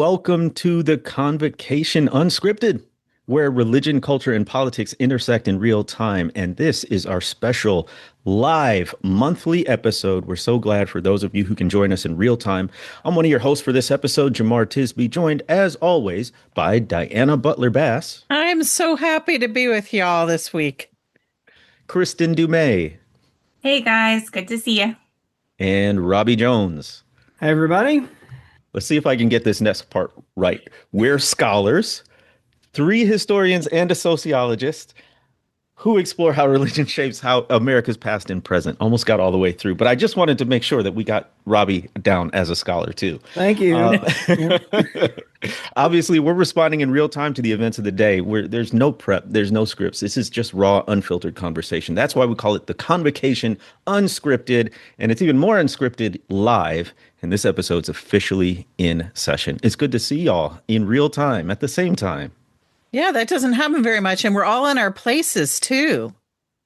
Welcome to the Convocation Unscripted, where religion, culture, and politics intersect in real time. And this is our special live monthly episode. We're so glad for those of you who can join us in real time. I'm one of your hosts for this episode, Jemar Tisby, joined as always by Diana Butler Bass. I'm so happy to be with y'all this week. Kristin Du Mez. Hey guys, good to see you. And Robbie Jones. Hey everybody. Let's see if I can get this next part right. We're scholars, 3 historians and a sociologist who explore how religion shapes how America's past and present. Almost got all the way through, but I just wanted to make sure that we got Robbie down as a scholar too. Thank you. Obviously, we're responding in real time to the events of the day where there's no prep, there's no scripts. This is just raw, unfiltered conversation. That's why we call it the Convocation Unscripted, and it's even more unscripted live. And this episode's officially in session. It's good to see y'all in real time at the same time. Yeah, that doesn't happen very much. And we're all in our places, too.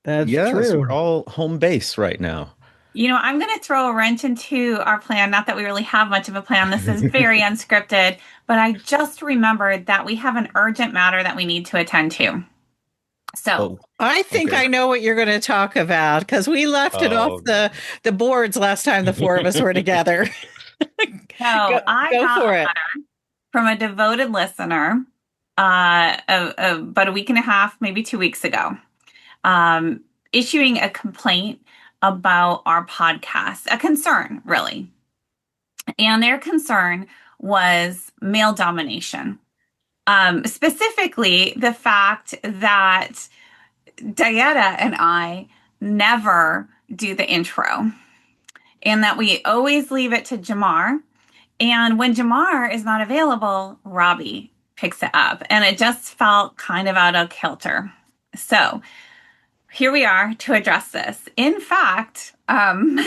That's true. We're all home base right now. You know, I'm going to throw a wrench into our plan. Not that we really have much of a plan. This is very unscripted. But I just remembered that we have an urgent matter that we need to attend to. So I think I know what you're going to talk about because we left it off the boards last time the 4 of us were together. I got a letter from a devoted listener about a week and a half, maybe 2 weeks ago, issuing a complaint about our podcast, a concern, really. And their concern was male domination. Specifically, the fact that Diana and I never do the intro and that we always leave it to Jemar. And when Jemar is not available, Robbie picks it up. And it just felt kind of out of kilter. So here we are to address this. In fact, Anne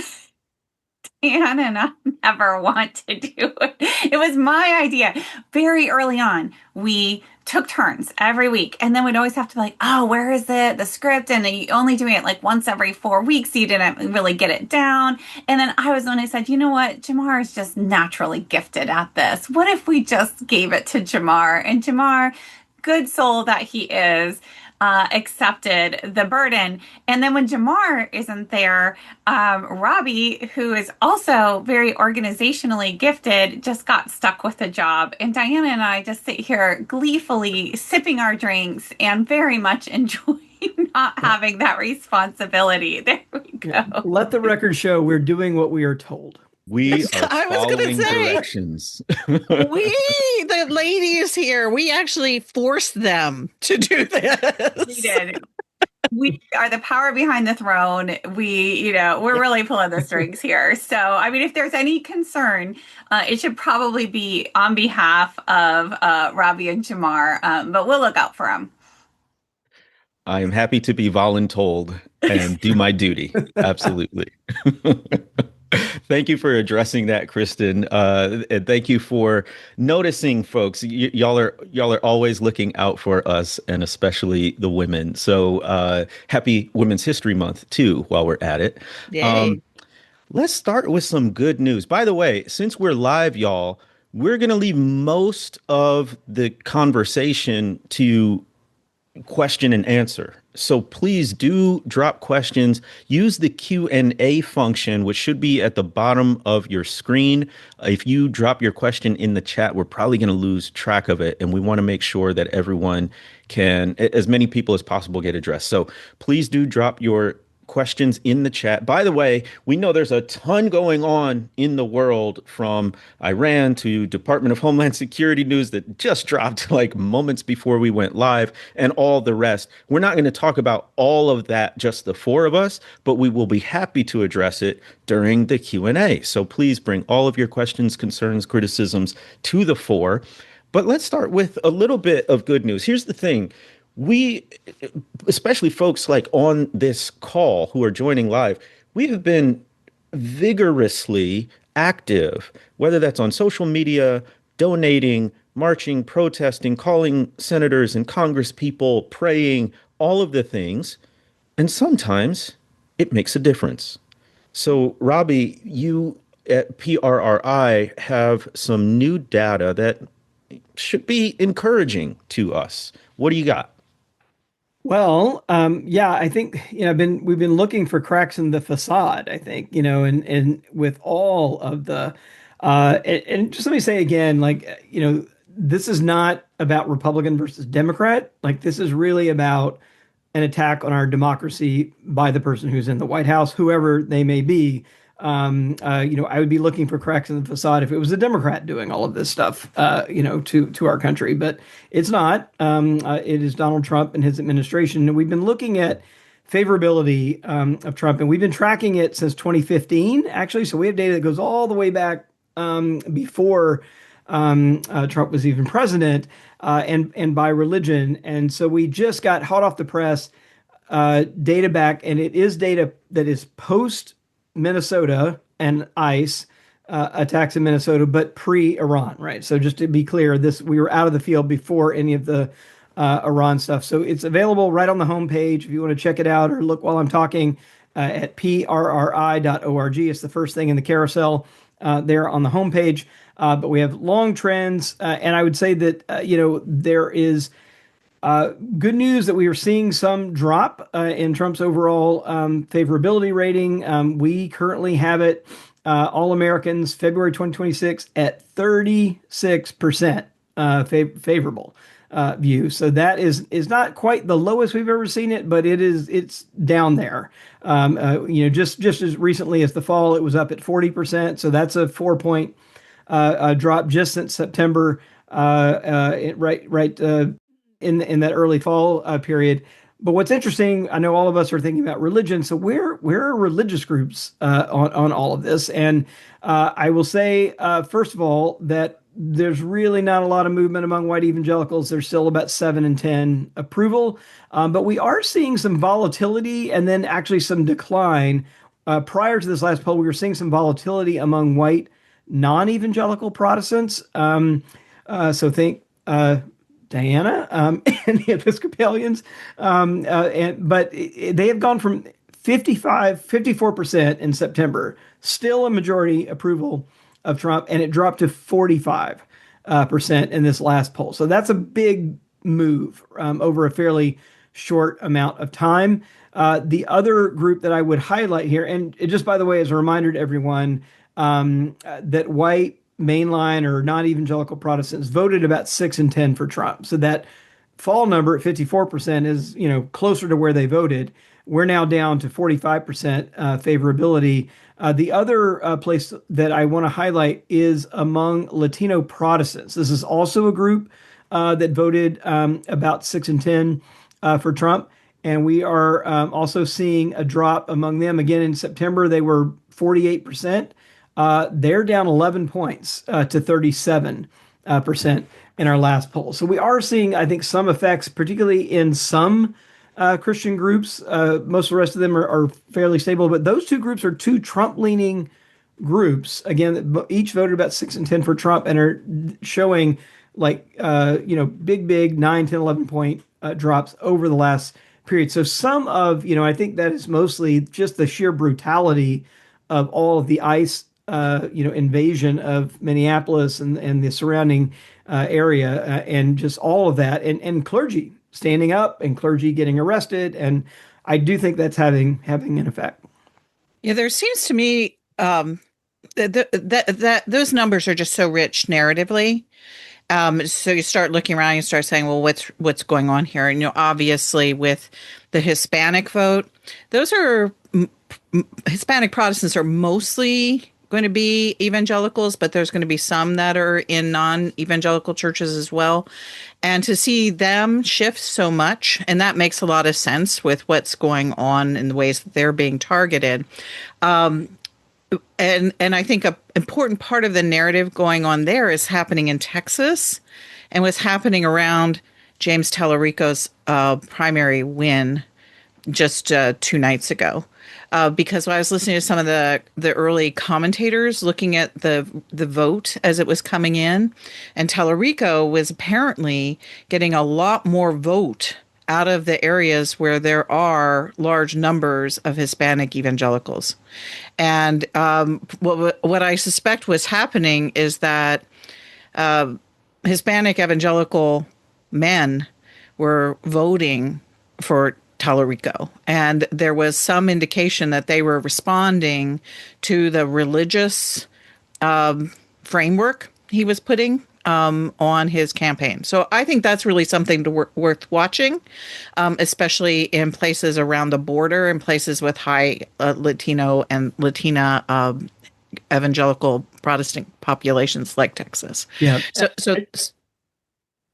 and I never want to do it. It was my idea. Very early on, we took turns every week. And then we'd always have to be like, oh, where is it? The script. And you only doing it like once every 4 weeks. So you didn't really get it down. And then I was the one who said, you know what? Jemar is just naturally gifted at this. What if we just gave it to Jemar? And Jemar, good soul that he is, accepted the burden. And then when Jemar isn't there, Robbie, who is also very organizationally gifted, just got stuck with the job. And Diana and I just sit here gleefully sipping our drinks and very much enjoying not having that responsibility. There we go. Let the record show we're doing what we are told. We are following directions. The ladies here, we actually forced them to do this. We did. We are the power behind the throne. We're really pulling the strings here. So, I mean, if there's any concern, it should probably be on behalf of Robbie and Jemar, but we'll look out for them. I am happy to be voluntold and do my duty. Absolutely. Thank you for addressing that, Kristin. And thank you for noticing, folks. Y'all are always looking out for us, and especially the women. So happy Women's History Month, too, while we're at it. Yay. Let's start with some good news. By the way, since we're live, y'all, we're going to leave most of the conversation to question and answer. So please do drop questions. Use the Q&A function, which should be at the bottom of your screen. If you drop your question in the chat, we're probably going to lose track of it. And we want to make sure that everyone can, as many people as possible, get addressed. So please do drop your questions in the chat. By the way, we know there's a ton going on in the world, from Iran to Department of Homeland Security news that just dropped like moments before we went live, and all the rest. We're not going to talk about all of that, just the 4 of us, but we will be happy to address it during the Q&A. So please bring all of your questions, concerns, criticisms to the 4. But let's start with a little bit of good news. Here's the thing. We, especially folks like on this call who are joining live, we have been vigorously active, whether that's on social media, donating, marching, protesting, calling senators and Congress people, praying, all of the things. And sometimes it makes a difference. So, Robbie, you at PRRI have some new data that should be encouraging to us. What do you got? Well, yeah, I think we've been looking for cracks in the facade. I think and with all of the, and just let me say again, like this is not about Republican versus Democrat. Like this is really about an attack on our democracy by the person who's in the White House, whoever they may be. I would be looking for cracks in the facade if it was a Democrat doing all of this stuff, to our country, but it's not. It is Donald Trump and his administration. And we've been looking at favorability of Trump, and we've been tracking it since 2015, actually. So we have data that goes all the way back before Trump was even president, and by religion. And so we just got hot off the press data back, and it is data that is post Minnesota and ICE attacks in Minnesota, but pre-Iran, right? So just to be clear, we were out of the field before any of the Iran stuff. So it's available right on the homepage if you want to check it out or look while I'm talking at prri.org. It's the first thing in the carousel there on the homepage. But we have long trends, and I would say that there is good news that we are seeing some drop in Trump's overall favorability rating. We currently have it, all Americans, February 2026, at 36% favorable view. So that is not quite the lowest we've ever seen it, but it's down there. Just as recently as the fall, it was up at 40%. So that's a 4-point drop just since September, in that early fall period. But what's interesting, I know all of us are thinking about religion. So where are religious groups on all of this? And I will say, first of all, that there's really not a lot of movement among white evangelicals. There's still about 7 and 10 approval. But we are seeing some volatility and then actually some decline. Prior to this last poll, we were seeing some volatility among white non-evangelical Protestants. So think Diana and the Episcopalians, but they have gone from 54% in September, still a majority approval of Trump, and it dropped to 45% in this last poll. So that's a big move over a fairly short amount of time. The other group that I would highlight here, and just by the way, as a reminder to everyone, that white mainline or non-evangelical Protestants voted about 6 and 10 for Trump. So that fall number at 54% is, closer to where they voted. We're now down to 45% favorability. The other place that I want to highlight is among Latino Protestants. This is also a group that voted about 6 and 10 for Trump. And we are also seeing a drop among them. Again, in September, they were 48%. They're down 11 points to 37% in our last poll. So we are seeing, I think, some effects, particularly in some Christian groups. Most of the rest of them are fairly stable, but those two groups are two Trump-leaning groups. Again, each voted about 6 and 10 for Trump and are showing big 9, 10, 11 point drops over the last period. So some of, I think that is mostly just the sheer brutality of all of the ICE invasion of Minneapolis and the surrounding area, and just all of that, and clergy standing up and clergy getting arrested. And I do think that's having an effect. Yeah, there seems to me that those numbers are just so rich narratively. So you start looking around, you start saying, well, what's going on here? And, obviously with the Hispanic vote, those are Hispanic Protestants are mostly going to be evangelicals, but there's going to be some that are in non-evangelical churches as well. And to see them shift so much, and that makes a lot of sense with what's going on in the ways that they're being targeted. And I think an important part of the narrative going on there is happening in Texas and what's happening around James Tallarico's primary win just 2 nights ago. Because when I was listening to some of the early commentators looking at the vote as it was coming in, and Tallarico was apparently getting a lot more vote out of the areas where there are large numbers of Hispanic evangelicals. And what I suspect was happening is that Hispanic evangelical men were voting for Tallarico. And there was some indication that they were responding to the religious framework he was putting on his campaign. So I think that's really something worth watching, especially in places around the border, in places with high Latino and Latina evangelical Protestant populations like Texas. Yeah. So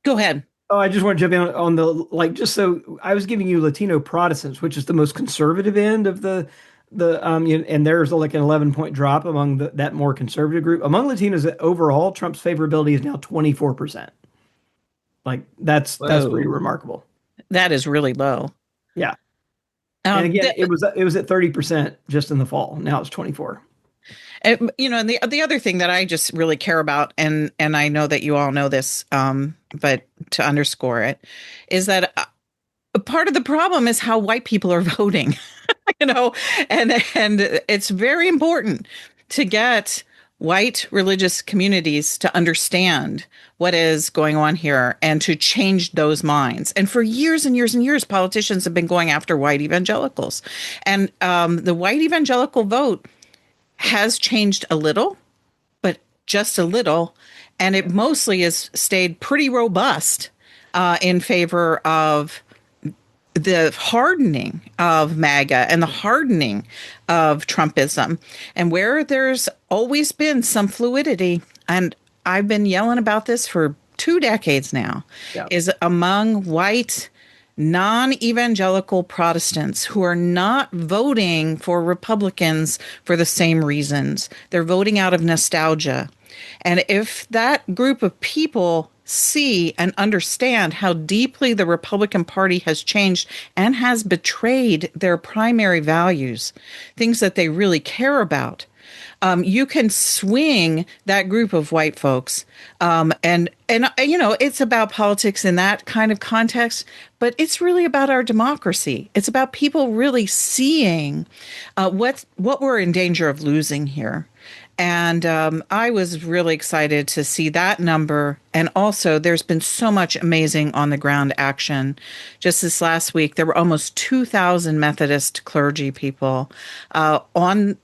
go ahead. Oh, I just want to jump in on the just so I was giving you Latino Protestants, which is the most conservative end of and there's like an 11-point drop among that more conservative group. Among Latinos, overall, Trump's favorability is now 24%. Like that's pretty remarkable. That is really low. Yeah. And again, it was at 30% just in the fall. Now it's 24. And the other thing that I just really care about, and I know that you all know this, but to underscore it, is that part of the problem is how white people are voting. And it's very important to get white religious communities to understand what is going on here and to change those minds. And for years and years and years, politicians have been going after white evangelicals, and the white evangelical vote has changed a little, but just a little, and it mostly has stayed pretty robust in favor of the hardening of MAGA and the hardening of Trumpism, and where there's always been some fluidity, and I've been yelling about this for 2 decades now, is among white non-evangelical Protestants who are not voting for Republicans for the same reasons. They're voting out of nostalgia. And if that group of people see and understand how deeply the Republican Party has changed and has betrayed their primary values, things that they really care about, you can swing that group of white folks. And it's about politics in that kind of context, but it's really about our democracy. It's about people really seeing what we're in danger of losing here. And I was really excited to see that number. And also, there's been so much amazing on the ground action. Just this last week, there were almost 2,000 Methodist clergy people on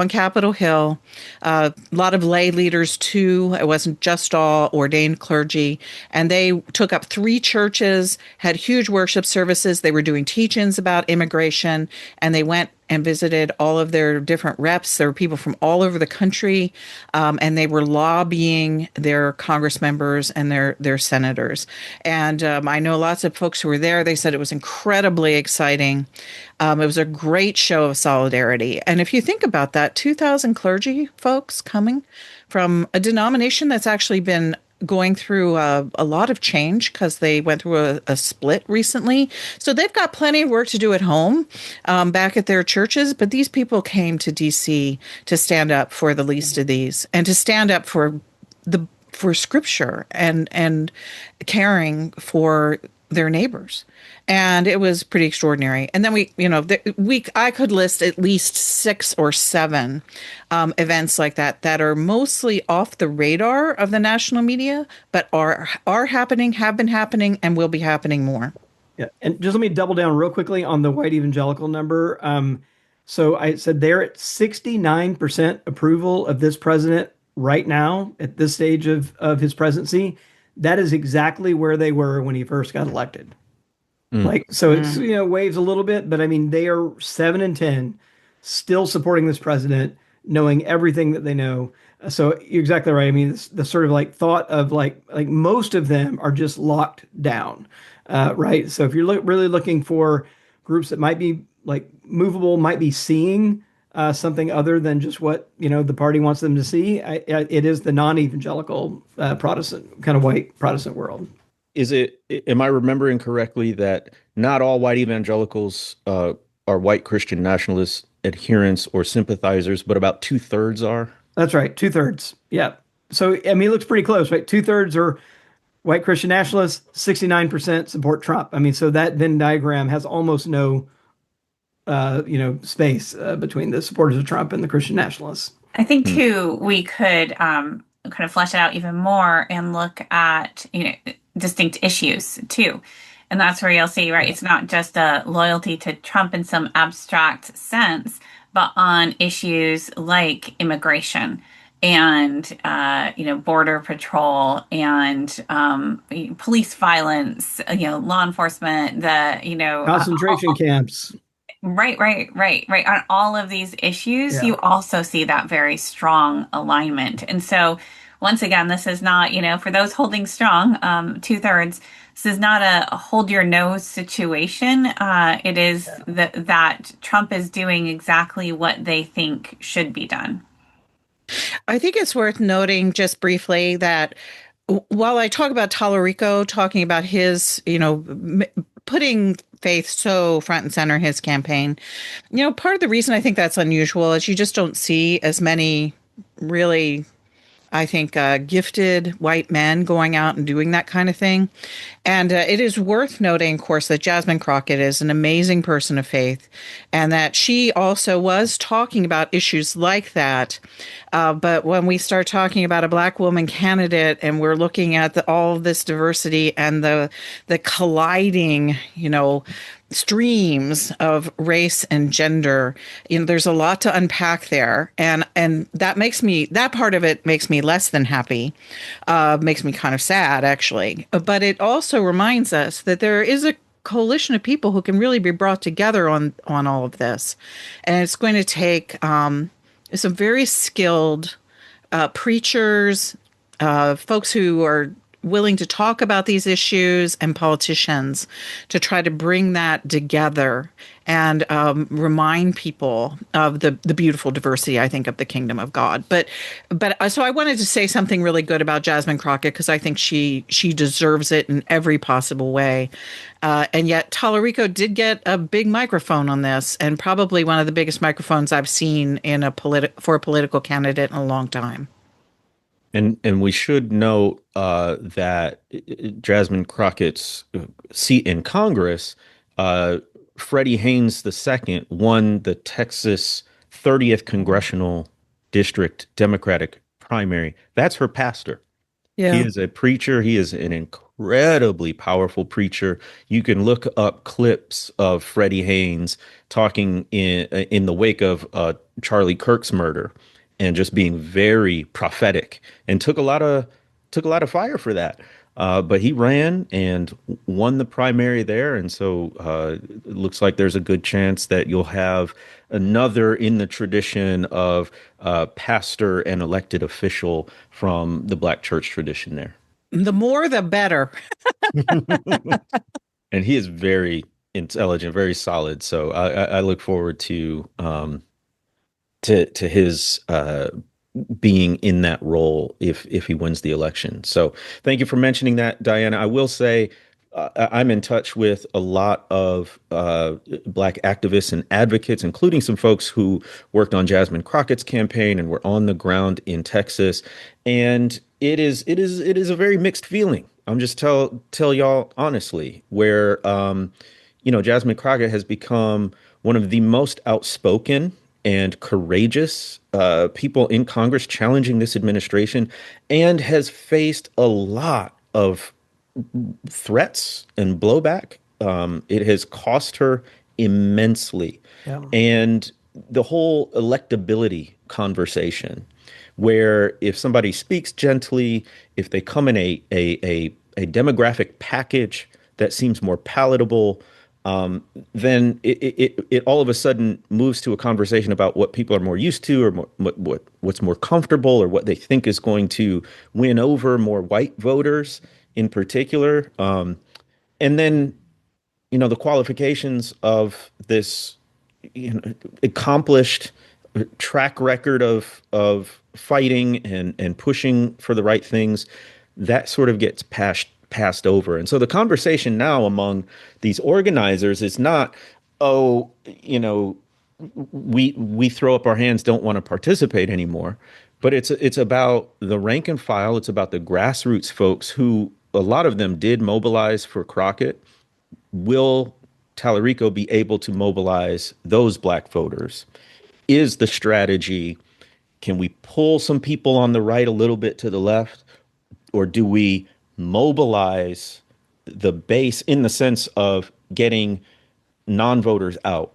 Capitol Hill. A lot of lay leaders too. It wasn't just all ordained clergy. And they took up 3 churches, had huge worship services. They were doing teach-ins about immigration, and they went and visited all of their different reps. There were people from all over the country, and they were lobbying their Congress members and their senators. And I know lots of folks who were there. They said it was incredibly exciting. It was a great show of solidarity. And if you think about that, 2,000 clergy folks coming from a denomination that's actually been going through a lot of change because they went through a split recently. So they've got plenty of work to do at home, back at their churches. But these people came to D.C. to stand up for the least of these and to stand up for Scripture and caring for their neighbors. And it was pretty extraordinary. And then I could list at least 6 or 7 events like that are mostly off the radar of the national media, but are happening, have been happening, and will be happening more. Yeah. And just let me double down real quickly on the white evangelical number. So I said they're at 69% approval of this president right now at this stage of his presidency. That is exactly where they were when he first got elected. It's, waves a little bit, but I mean, they are 7 and 10 still supporting this president, knowing everything that they know. So you're exactly right. I mean, the sort of thought of like most of them are just locked down, right? So if you're really looking for groups that might be movable, might be seeing something other than just what, the party wants them to see, it is the non-evangelical Protestant, kind of white Protestant world. Am I remembering correctly that not all white evangelicals are white Christian nationalist adherents or sympathizers, but about 2/3 are? That's right. 2/3. Yeah. So, I mean, it looks pretty close, right? 2/3 are white Christian nationalists, 69% support Trump. I mean, so that Venn diagram has almost no, space between the supporters of Trump and the Christian nationalists. I think too, we could kind of flesh it out even more and look at, distinct issues too. And that's where you'll see, right? It's not just a loyalty to Trump in some abstract sense, but on issues like immigration and border patrol and police violence, law enforcement, Concentration camps. right. On all of these issues, Yeah. you also see that very strong alignment. And so, once again, this is not, for those holding strong, two-thirds, this is not a hold your nose situation. It is that Trump is doing exactly what they think should be done. I think it's worth noting just briefly that while I talk about Tallarico, talking about his, putting faith so front and center in his campaign, part of the reason I think that's unusual is you just don't see as many really, I think, gifted white men going out and doing that kind of thing. And it is worth noting, of course, that Jasmine Crockett is an amazing person of faith and that she also was talking about issues like that. But when we start talking about a Black woman candidate and we're looking at all of this diversity and the colliding, streams of race and gender, there's a lot to unpack there, and that part of it makes me less than happy, makes me kind of sad actually, but it also reminds us that there is a coalition of people who can really be brought together on all of this, and it's going to take some very skilled preachers, folks who are willing to talk about these issues, and politicians to try to bring that together and remind people of the beautiful diversity, I think, of the kingdom of God. But so I wanted to say something really good about Jasmine Crockett because I think she deserves it in every possible way. And yet Tallarico did get a big microphone on this, and probably one of the biggest microphones I've seen in for a political candidate in a long time. And we should note that Jasmine Crockett's seat in Congress, Freddie Haynes II won the Texas 30th Congressional District Democratic primary. That's her pastor. Yeah. He is a preacher. He is an incredibly powerful preacher. You can look up clips of Freddie Haynes talking in the wake of Charlie Kirk's murder, and just being very prophetic, and took a lot of fire for that. But he ran and won the primary there, and so it looks like there's a good chance that you'll have another in the tradition of pastor and elected official from the Black church tradition there. The more, the better. And he is very intelligent, very solid. So I look forward to his being in that role if he wins the election. So thank you for mentioning that, Diana. I will say I'm in touch with a lot of Black activists and advocates, including some folks who worked on Jasmine Crockett's campaign and were on the ground in Texas. And it is a very mixed feeling. I'm just tell y'all honestly, where Jasmine Crockett has become one of the most outspoken and courageous people in Congress challenging this administration, and has faced a lot of threats and blowback. It has cost her immensely. Yeah. And the whole electability conversation, where if somebody speaks gently, if they come in a demographic package that seems more palatable, then it all of a sudden moves to a conversation about what people are more used to, or what's more comfortable, or what they think is going to win over more white voters in particular. And then, the qualifications of this accomplished track record of fighting and pushing for the right things, that sort of gets passed over. And so the conversation now among these organizers is not, we throw up our hands, don't want to participate anymore, but it's about the rank and file. It's about the grassroots folks who, a lot of them did mobilize for Crockett. Will Tallarico be able to mobilize those Black voters? Is the strategy Can we pull some people on the right a little bit to the left? Or do we mobilize the base in the sense of getting non-voters out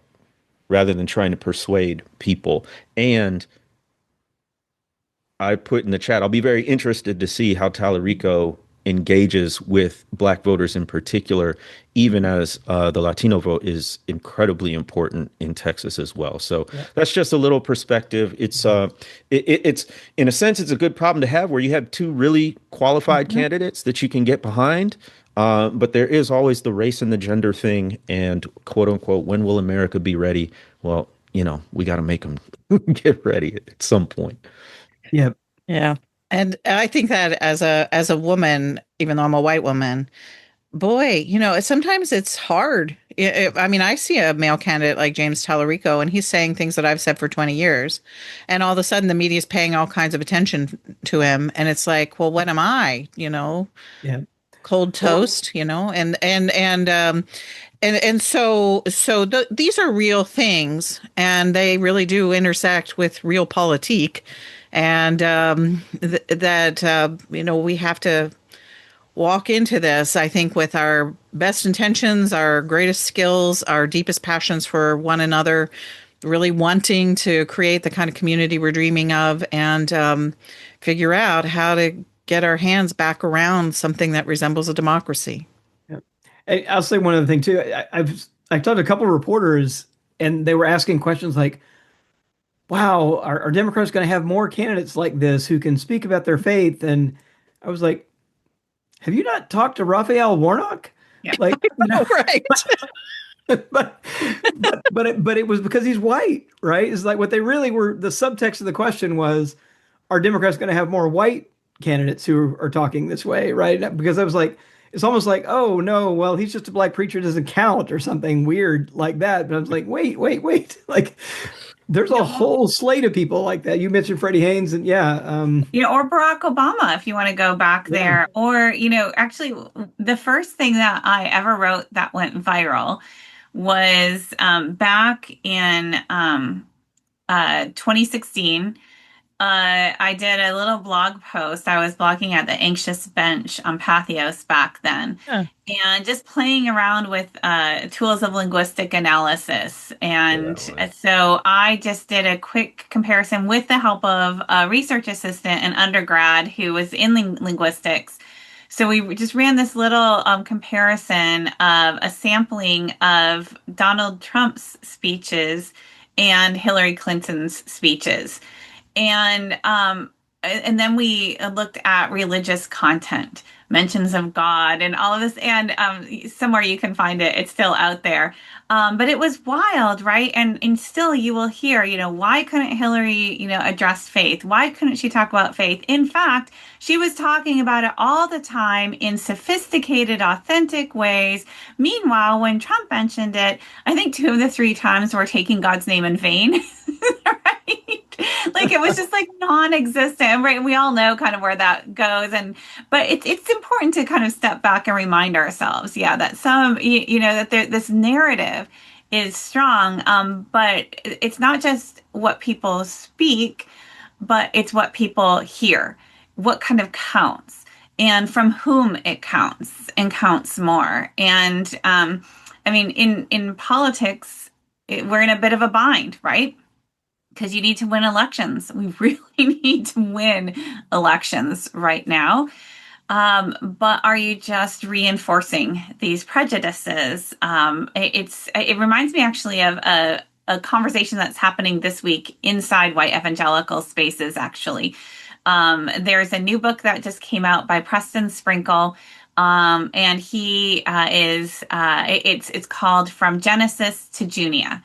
rather than trying to persuade people? And I put in the chat, I'll be very interested to see how Talarico engages with Black voters in particular, even as the Latino vote is incredibly important in Texas as well. So that's just a little perspective. It's in a sense, it's a good problem to have where you have two really qualified candidates that you can get behind. But there is always the race and the gender thing, and quote unquote, when will America be ready? Well, we got to make them get ready at some point. Yeah. Yeah. And I think that as a woman, even though I'm a white woman, boy, sometimes it's hard. I mean, I see a male candidate like James Talarico, and he's saying things that I've said for 20 years. And all of a sudden, the media is paying all kinds of attention to him. And it's like, well, what am I? Yeah. Cold toast, and these are real things, and they really do intersect with real politique, and we have to walk into this, I think, with our best intentions, our greatest skills, our deepest passions for one another, really wanting to create the kind of community we're dreaming of, and figure out how to get our hands back around something that resembles a democracy. Yeah. I'll say one other thing too. I've talked to a couple of reporters, and they were asking questions like, "Wow, are Democrats going to have more candidates like this who can speak about their faith?" And I was like, "Have you not talked to Raphael Warnock?" Yeah. Like, Right. but it was because he's white, right? It's like what they really were. The subtext of the question was, are Democrats going to have more white candidates who are talking this way, right? Because I was like, it's almost like, oh no, well, he's just a black preacher, doesn't count, or something weird like that. But I was like, wait, like there's a whole slate of people like that. You mentioned Freddie Haynes, and Or Barack Obama, if you want to go back there. Or, actually, the first thing that I ever wrote that went viral was back in 2016. I did a little blog post. I was blogging at the Anxious Bench on Pathos back then, and just playing around with tools of linguistic analysis. And so I just did a quick comparison with the help of a research assistant, an undergrad who was in linguistics. So we just ran this little comparison of a sampling of Donald Trump's speeches and Hillary Clinton's speeches. And then we looked at religious content, mentions of God, and all of this. And somewhere you can find it; it's still out there. But it was wild, right? And still, you will hear, why couldn't Hillary, address faith? Why couldn't she talk about faith? In fact, she was talking about it all the time in sophisticated, authentic ways. Meanwhile, when Trump mentioned it, I think 2 of the 3 times were taking God's name in vain. Right? Like it was just like non-existent, right? We all know kind of where that goes, but it's important to kind of step back and remind ourselves, that that this narrative is strong, but it's not just what people speak, but it's what people hear, what kind of counts, and from whom it counts and counts more. And I mean, in politics, we're in a bit of a bind, right? Because you need to win elections. We really need to win elections right now. But are you just reinforcing these prejudices? It reminds me actually of a conversation that's happening this week inside white evangelical spaces, actually. There's a new book that just came out by Preston Sprinkle. And he it's called From Genesis to Junia.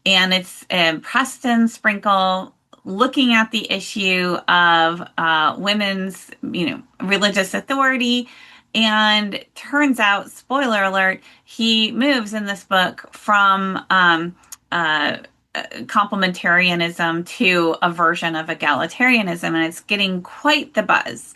And it's Preston Sprinkle looking at the issue of women's, religious authority. And turns out, spoiler alert, he moves in this book from complementarianism to a version of egalitarianism. And it's getting quite the buzz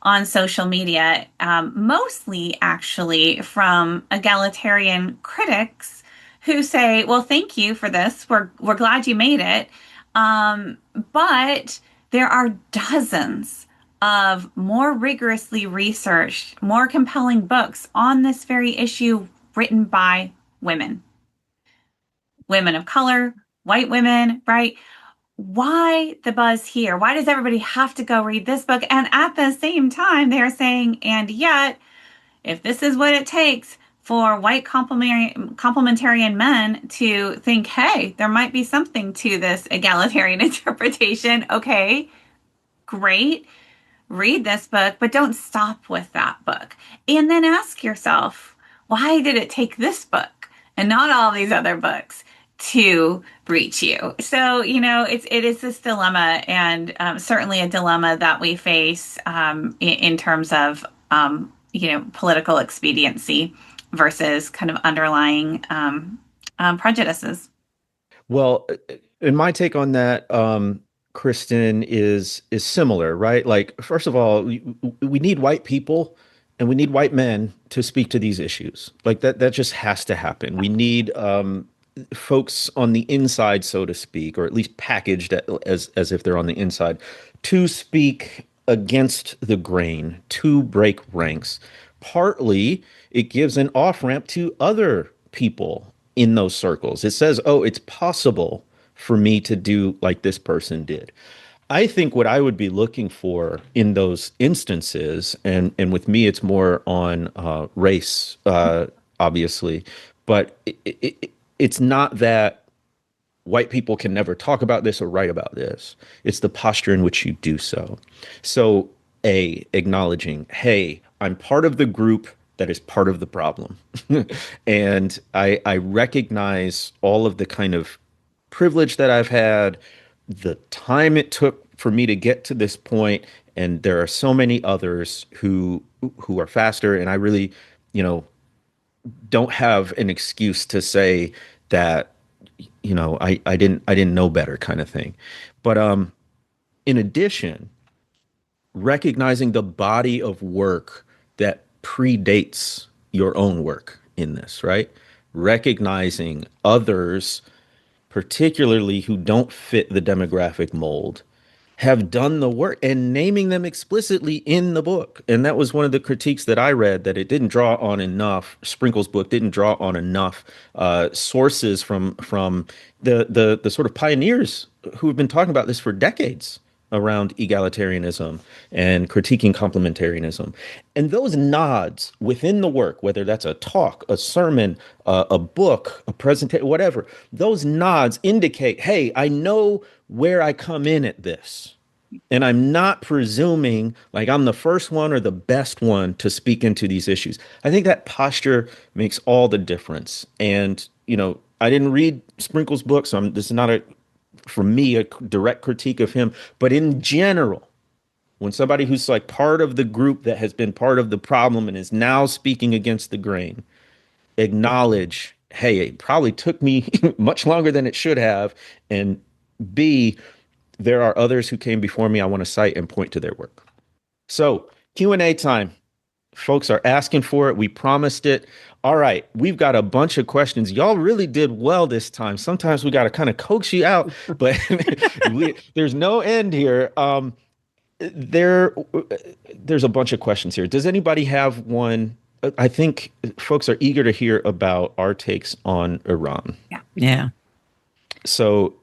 on social media, mostly actually from egalitarian critics who say, well, thank you for this. We're glad you made it. But there are dozens of more rigorously researched, more compelling books on this very issue written by women, women of color, white women, right? Why the buzz here? Why does everybody have to go read this book? And at the same time, they're saying, and yet, if this is what it takes for white complementarian men to think, hey, there might be something to this egalitarian interpretation, okay, great, read this book, but don't stop with that book. And then ask yourself, why did it take this book and not all these other books to reach you? So, it is this dilemma, and certainly a dilemma that we face in terms of, political expediency versus kind of underlying prejudices. Well, and my take on that, Kristen, is similar, right? Like, first of all, we need white people and we need white men to speak to these issues. Like that just has to happen. We need folks on the inside, so to speak, or at least packaged as if they're on the inside, to speak against the grain, to break ranks. Partly, it gives an off ramp to other people in those circles. It says, oh, it's possible for me to do like this person did. I think what I would be looking for in those instances, and with me, it's more on race, obviously, but it's not that white people can never talk about this or write about this. It's the posture in which you do so. So, acknowledging, hey, I'm part of the group that is part of the problem. And I recognize all of the kind of privilege that I've had, the time it took for me to get to this point, and there are so many others who are faster, and I really, don't have an excuse to say that, I didn't know better kind of thing. But in addition, recognizing the body of work that predates your own work in this, right? Recognizing others, particularly who don't fit the demographic mold, have done the work and naming them explicitly in the book. And that was one of the critiques that I read, that it didn't draw on enough. Sprinkle's book didn't draw on enough sources from the sort of pioneers who have been talking about this for decades around egalitarianism and critiquing complementarianism. And those nods within the work, whether that's a talk, a sermon, a book, a presentation, whatever, those nods indicate, hey, I know where I come in at this. And I'm not presuming like I'm the first one or the best one to speak into these issues. I think that posture makes all the difference. And, I didn't read Sprinkle's book, so this is not for me, a direct critique of him. But in general, when somebody who's like part of the group that has been part of the problem and is now speaking against the grain, acknowledge, hey, it probably took me much longer than it should have. And B, there are others who came before me I want to cite and point to their work. So Q&A time. Folks are asking for it. We promised it. All right, we've got a bunch of questions. Y'all really did well this time. Sometimes we got to kind of coax you out, but there's no end here. There's a bunch of questions here. Does anybody have one? I think folks are eager to hear about our takes on Iran. Yeah. So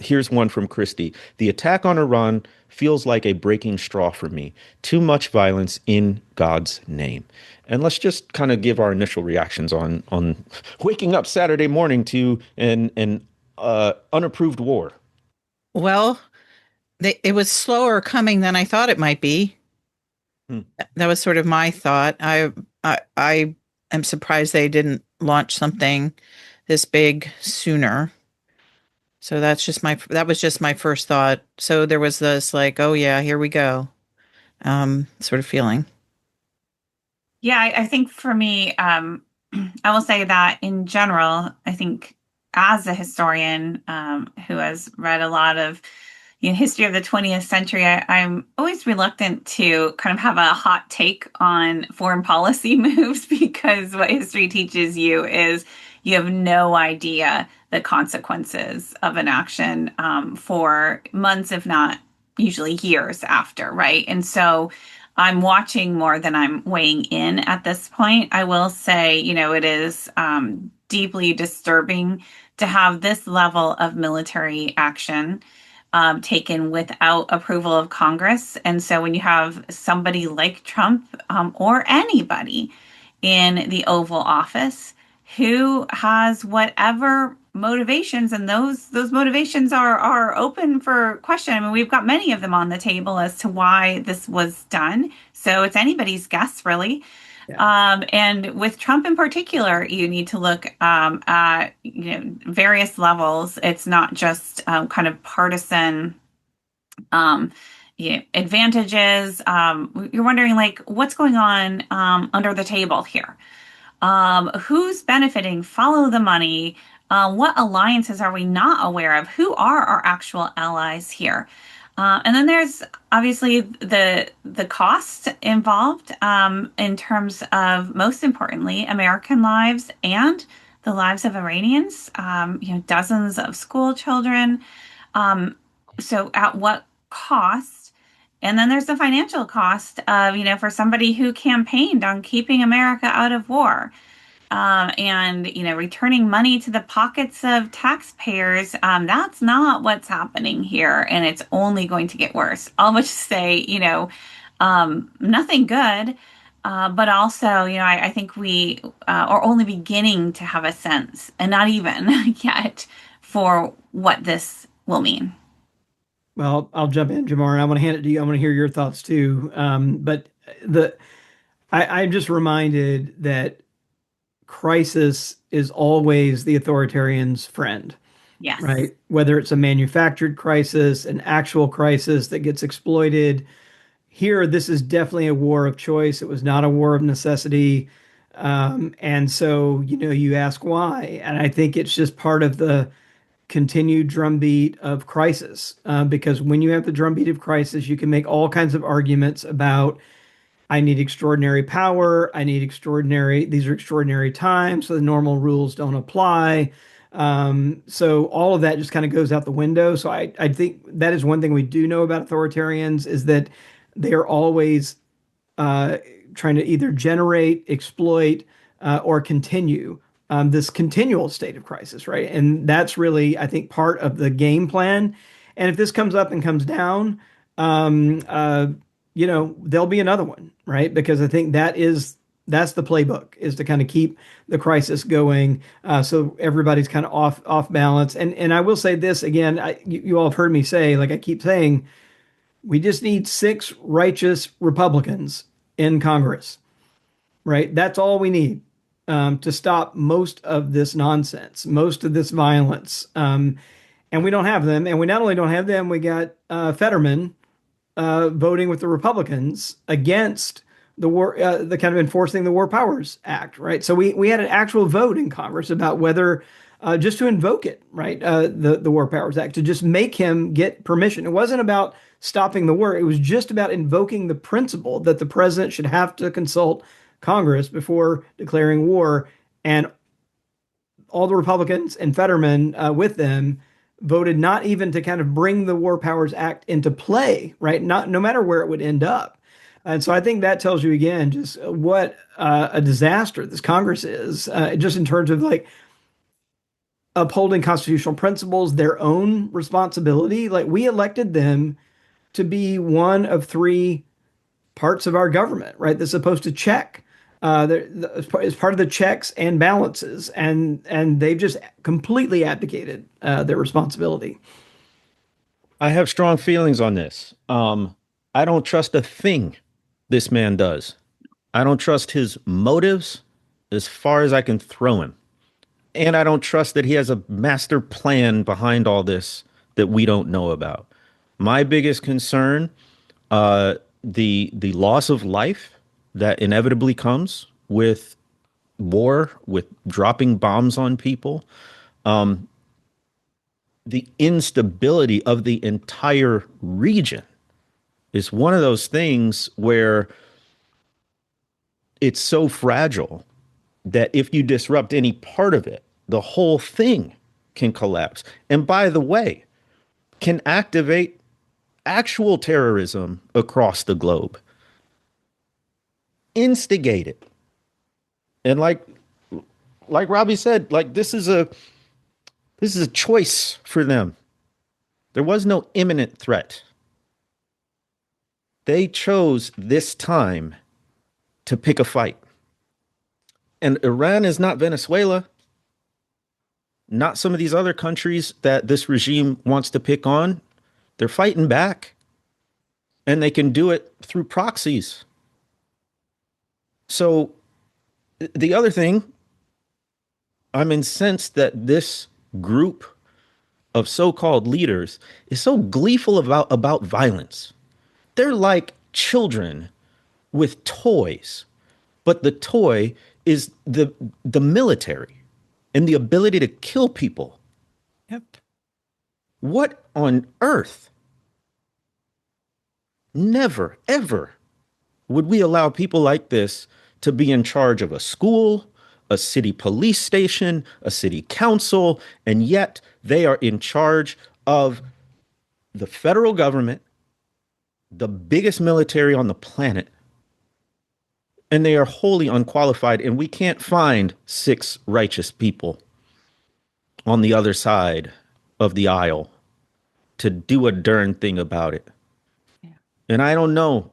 here's one from Christy. The attack on Iran feels like a breaking straw for me. Too much violence in God's name. And let's just kind of give our initial reactions on waking up Saturday morning to an unapproved war. Well, it was slower coming than I thought it might be. That was sort of my thought. I am surprised they didn't launch something this big sooner. So that was just my first thought. So there was this like, oh yeah, here we go, sort of feeling. Yeah, I think for me, I will say that in general, I think as a historian who has read a lot of history of the 20th century, I'm always reluctant to kind of have a hot take on foreign policy moves, because what history teaches you is you have no idea the consequences of an action for months, if not usually years after, right? And so I'm watching more than I'm weighing in at this point. I will say, it is deeply disturbing to have this level of military action taken without approval of Congress. And so when you have somebody like Trump or anybody in the Oval Office who has whatever motivations, and those motivations are open for question. I mean, we've got many of them on the table as to why this was done. So it's anybody's guess, really. Yeah. And with Trump in particular, you need to look at various levels. It's not just kind of partisan advantages. You're wondering, like, what's going on under the table here? Who's benefiting? Follow the money. What alliances are we not aware of? Who are our actual allies here? And then there's obviously the cost involved in terms of, most importantly, American lives and the lives of Iranians. Dozens of school children. So at what cost? And then there's the financial cost of, for somebody who campaigned on keeping America out of war, and, returning money to the pockets of taxpayers. That's not what's happening here. And it's only going to get worse. I'll just say, nothing good. But also, I think we are only beginning to have a sense, and not even yet, for what this will mean. Well, I'll jump in, Jamar, and I want to hand it to you. I want to hear your thoughts too. But I'm just reminded that crisis is always the authoritarian's friend, Yes. right? Whether it's a manufactured crisis, an actual crisis that gets exploited. Here, this is definitely a war of choice. It was not a war of necessity. And so, you ask why. And I think it's just part of the continued drumbeat of crisis. Because when you have the drumbeat of crisis, you can make all kinds of arguments about, I need extraordinary power. These are extraordinary times, so the normal rules don't apply. So all of that just kind of goes out the window. So I think that is one thing we do know about authoritarians, is that they are always uh, trying to either generate, exploit, or continue this continual state of crisis, right? And that's really, I think, part of the game plan. And if this comes up and comes down, um, uh, there'll be another one, right? Because I think that's the playbook, is to kind of keep the crisis going, so everybody's kind of off balance. And I will say this again, you all have heard me say, like I keep saying, we just need 6 righteous Republicans in Congress, right? That's all we need to stop most of this nonsense, most of this violence. And we don't have them. And we not only don't have them, we got Fetterman voting with the Republicans against the war, the kind of enforcing the War Powers Act, right? So we had an actual vote in Congress about whether just to invoke it, right? The War Powers Act, to just make him get permission. It wasn't about stopping the war. It was just about invoking the principle that the president should have to consult Congress before declaring war. And all the Republicans and Fetterman with them voted not even to kind of bring the War Powers Act into play, right? Not no matter where it would end up. And so I think that tells you again just what a disaster this Congress is, just in terms of like upholding constitutional principles, their own responsibility. Like, we elected them to be one of 3 parts of our government, right? That's supposed to check. As part of the checks and balances, and they've just completely abdicated their responsibility. I have strong feelings on this. I don't trust a thing this man does. I don't trust his motives as far as I can throw him. And I don't trust that he has a master plan behind all this that we don't know about. My biggest concern, the loss of life that inevitably comes with war, with dropping bombs on people, the instability of the entire region is one of those things where it's so fragile that if you disrupt any part of it, the whole thing can collapse. And by the way, can activate actual terrorism across the globe, instigate it. And like Robbie said, like this is a choice for them. There was no imminent threat. They chose this time to pick a fight. And Iran is not Venezuela, not some of these other countries that this regime wants to pick on. They're fighting back, and they can do it through proxies. So the other thing, I'm incensed that this group of so-called leaders is so gleeful about violence. They're like children with toys, but the toy is the military and the ability to kill people. Yep. What on earth? Never, ever would we allow people like this to be in charge of a school, a city police station, a city council, and yet they are in charge of the federal government, the biggest military on the planet, and they are wholly unqualified, and we can't find 6 righteous people on the other side of the aisle to do a darn thing about it. Yeah. And I don't know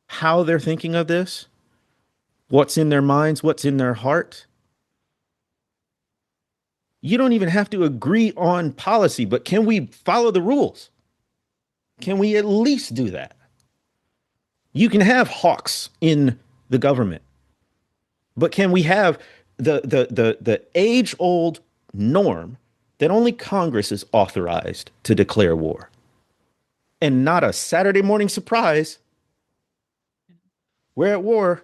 how they're thinking of this, what's in their minds, what's in their heart. You don't even have to agree on policy, but can we follow the rules? Can we at least do that? You can have hawks in the government, but can we have the age-old norm that only Congress is authorized to declare war, and not a Saturday morning surprise? We're at war.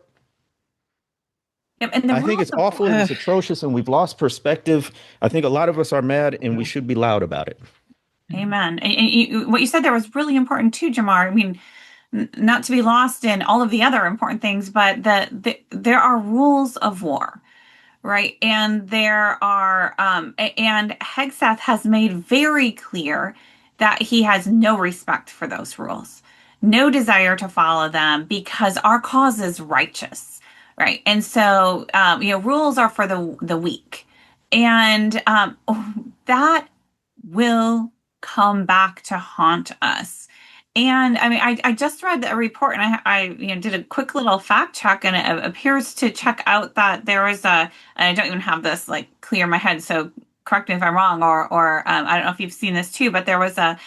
Yep, and I think it's awful and it's atrocious, and we've lost perspective. I think a lot of us are mad, and we should be loud about it. Amen. And what you said there was really important too, Jemar. I mean, not to be lost in all of the other important things, but there are rules of war, right? And there are, and Hegseth has made very clear that he has no respect for those rules, no desire to follow them, because our cause is righteous, right? And so, rules are for the weak, and that will come back to haunt us. And I mean, I just read a report, and I did a quick little fact check, and it appears to check out that there was and I don't even have this like clear in my head, so correct me if I'm wrong, or I don't know if you've seen this too, but there was a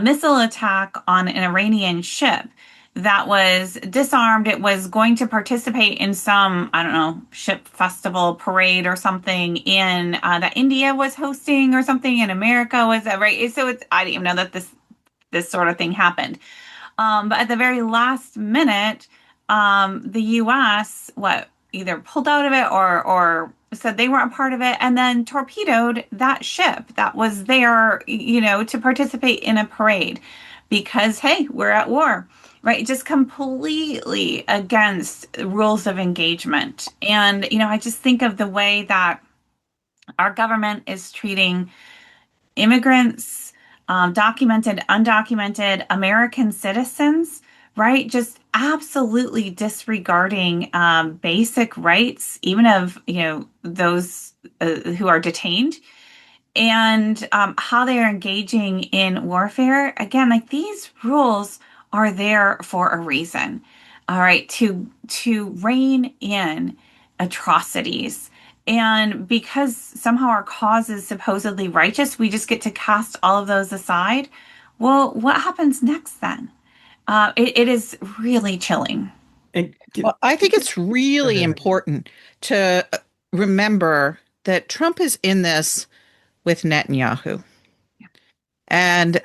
missile attack on an Iranian ship that was disarmed. It was going to participate in some, I don't know, ship festival parade or something in that India was hosting or something, and America was right. So I didn't even know that this sort of thing happened. But at the very last minute, the U.S. either pulled out of it or said they weren't a part of it, and then torpedoed that ship that was there, to participate in a parade, because, hey, we're at war, right? Just completely against rules of engagement. And, I just think of the way that our government is treating immigrants, documented, undocumented American citizens, right? Just absolutely disregarding basic rights, even of, those who are detained, and how they are engaging in warfare. Again, like, these rules are there for a reason, all right, to rein in atrocities. And because somehow our cause is supposedly righteous, we just get to cast all of those aside. Well, what happens next then? It is really chilling. Well, I think it's really important to remember that Trump is in this with Netanyahu. Yeah. And,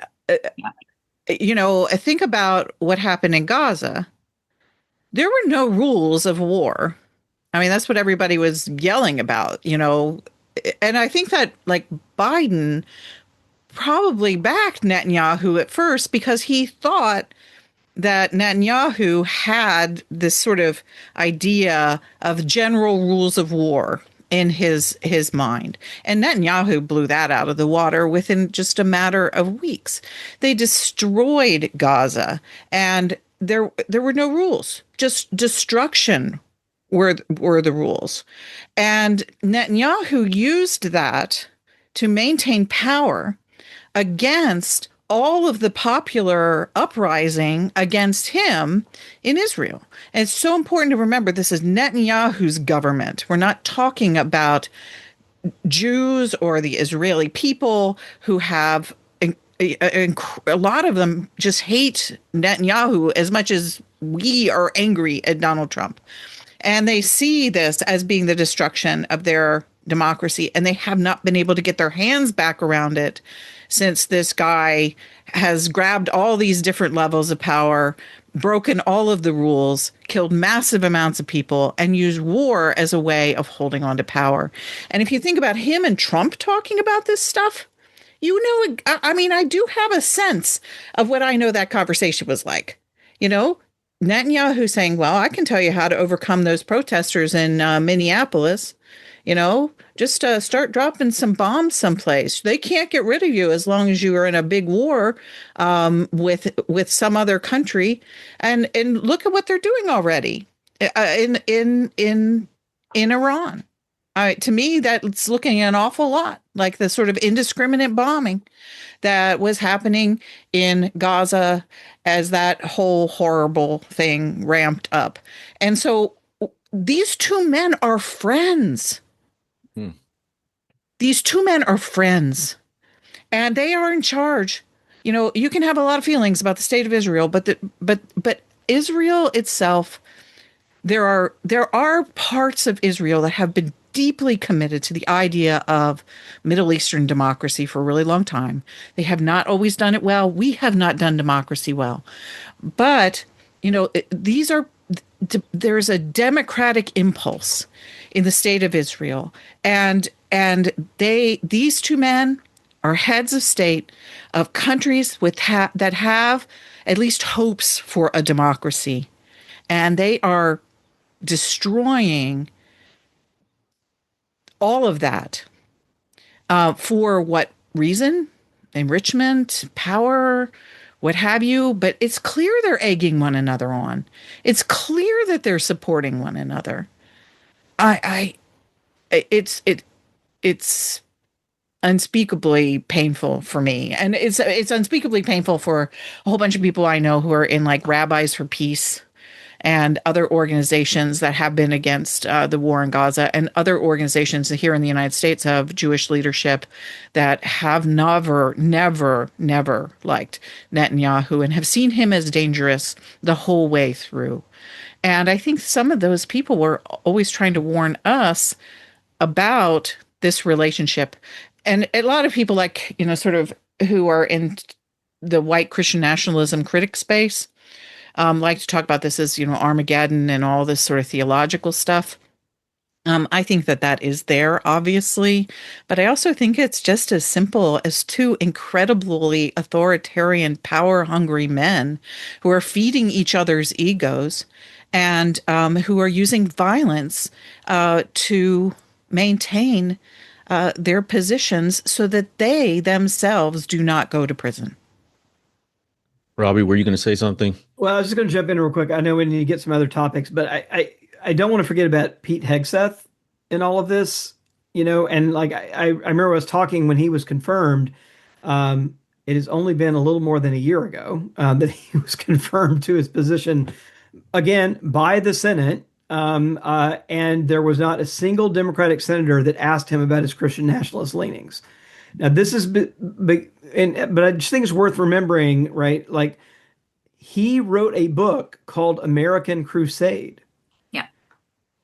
think about what happened in Gaza. There were no rules of war. I mean, that's what everybody was yelling about, and I think that, like, Biden probably backed Netanyahu at first because he thought that Netanyahu had this sort of idea of general rules of war. in his mind. And Netanyahu blew that out of the water within just a matter of weeks. They destroyed Gaza, and there were no rules. Just destruction were the rules. And Netanyahu used that to maintain power against all of the popular uprising against him in Israel. And it's so important to remember this is Netanyahu's government. We're not talking about Jews or the Israeli people who have a lot of them just hate Netanyahu as much as we are angry at Donald Trump. And they see this as being the destruction of their democracy, and they have not been able to get their hands back around it since this guy has grabbed all these different levels of power, broken all of the rules, killed massive amounts of people, and used war as a way of holding on to power. And if you think about him and Trump talking about this stuff, you know, I mean, I do have a sense of what I know that conversation was like. You know, Netanyahu saying, well, I can tell you how to overcome those protesters in Minneapolis. You know, just start dropping some bombs someplace. They can't get rid of you as long as you are in a big war with some other country. And look at what they're doing already in Iran. To me, that's looking an awful lot like the sort of indiscriminate bombing that was happening in Gaza as that whole horrible thing ramped up. And so these two men are friends. These two men are friends, and they are in charge. You know, you can have a lot of feelings about the state of Israel, but Israel itself, there are parts of Israel that have been deeply committed to the idea of Middle Eastern democracy for a really long time. They have not always done it well. We have not done democracy well, but you know, there's a democratic impulse in the state of Israel, and these two men are heads of state of countries that have at least hopes for a democracy, and they are destroying all of that for what reason? Enrichment, power, what have you. But it's clear they're egging one another on. It's clear that they're supporting one another. It's unspeakably painful for me, and it's unspeakably painful for a whole bunch of people I know who are in like Rabbis for Peace and other organizations that have been against the war in Gaza, and other organizations here in the United States of Jewish leadership that have never liked Netanyahu and have seen him as dangerous the whole way through. And I think some of those people were always trying to warn us about this relationship. And a lot of people, like, you know, sort of who are in the white Christian nationalism critic space, like to talk about this as, you know, Armageddon and all this sort of theological stuff. I think that is there, obviously, but I also think it's just as simple as two incredibly authoritarian, power-hungry men who are feeding each other's egos and who are using violence to maintain their positions so that they themselves do not go to prison. Robbie, were you going to say something? Well, I was just going to jump in real quick. I know we need to get some other topics, but I don't want to forget about Pete Hegseth in all of this, you know, and like I remember I was talking when he was confirmed. It has only been a little more than a year ago that he was confirmed to his position again by the Senate. And there was not a single Democratic senator that asked him about his Christian nationalist leanings. Now, this is big, but I just think it's worth remembering, right? Like, he wrote a book called American Crusade. Yeah.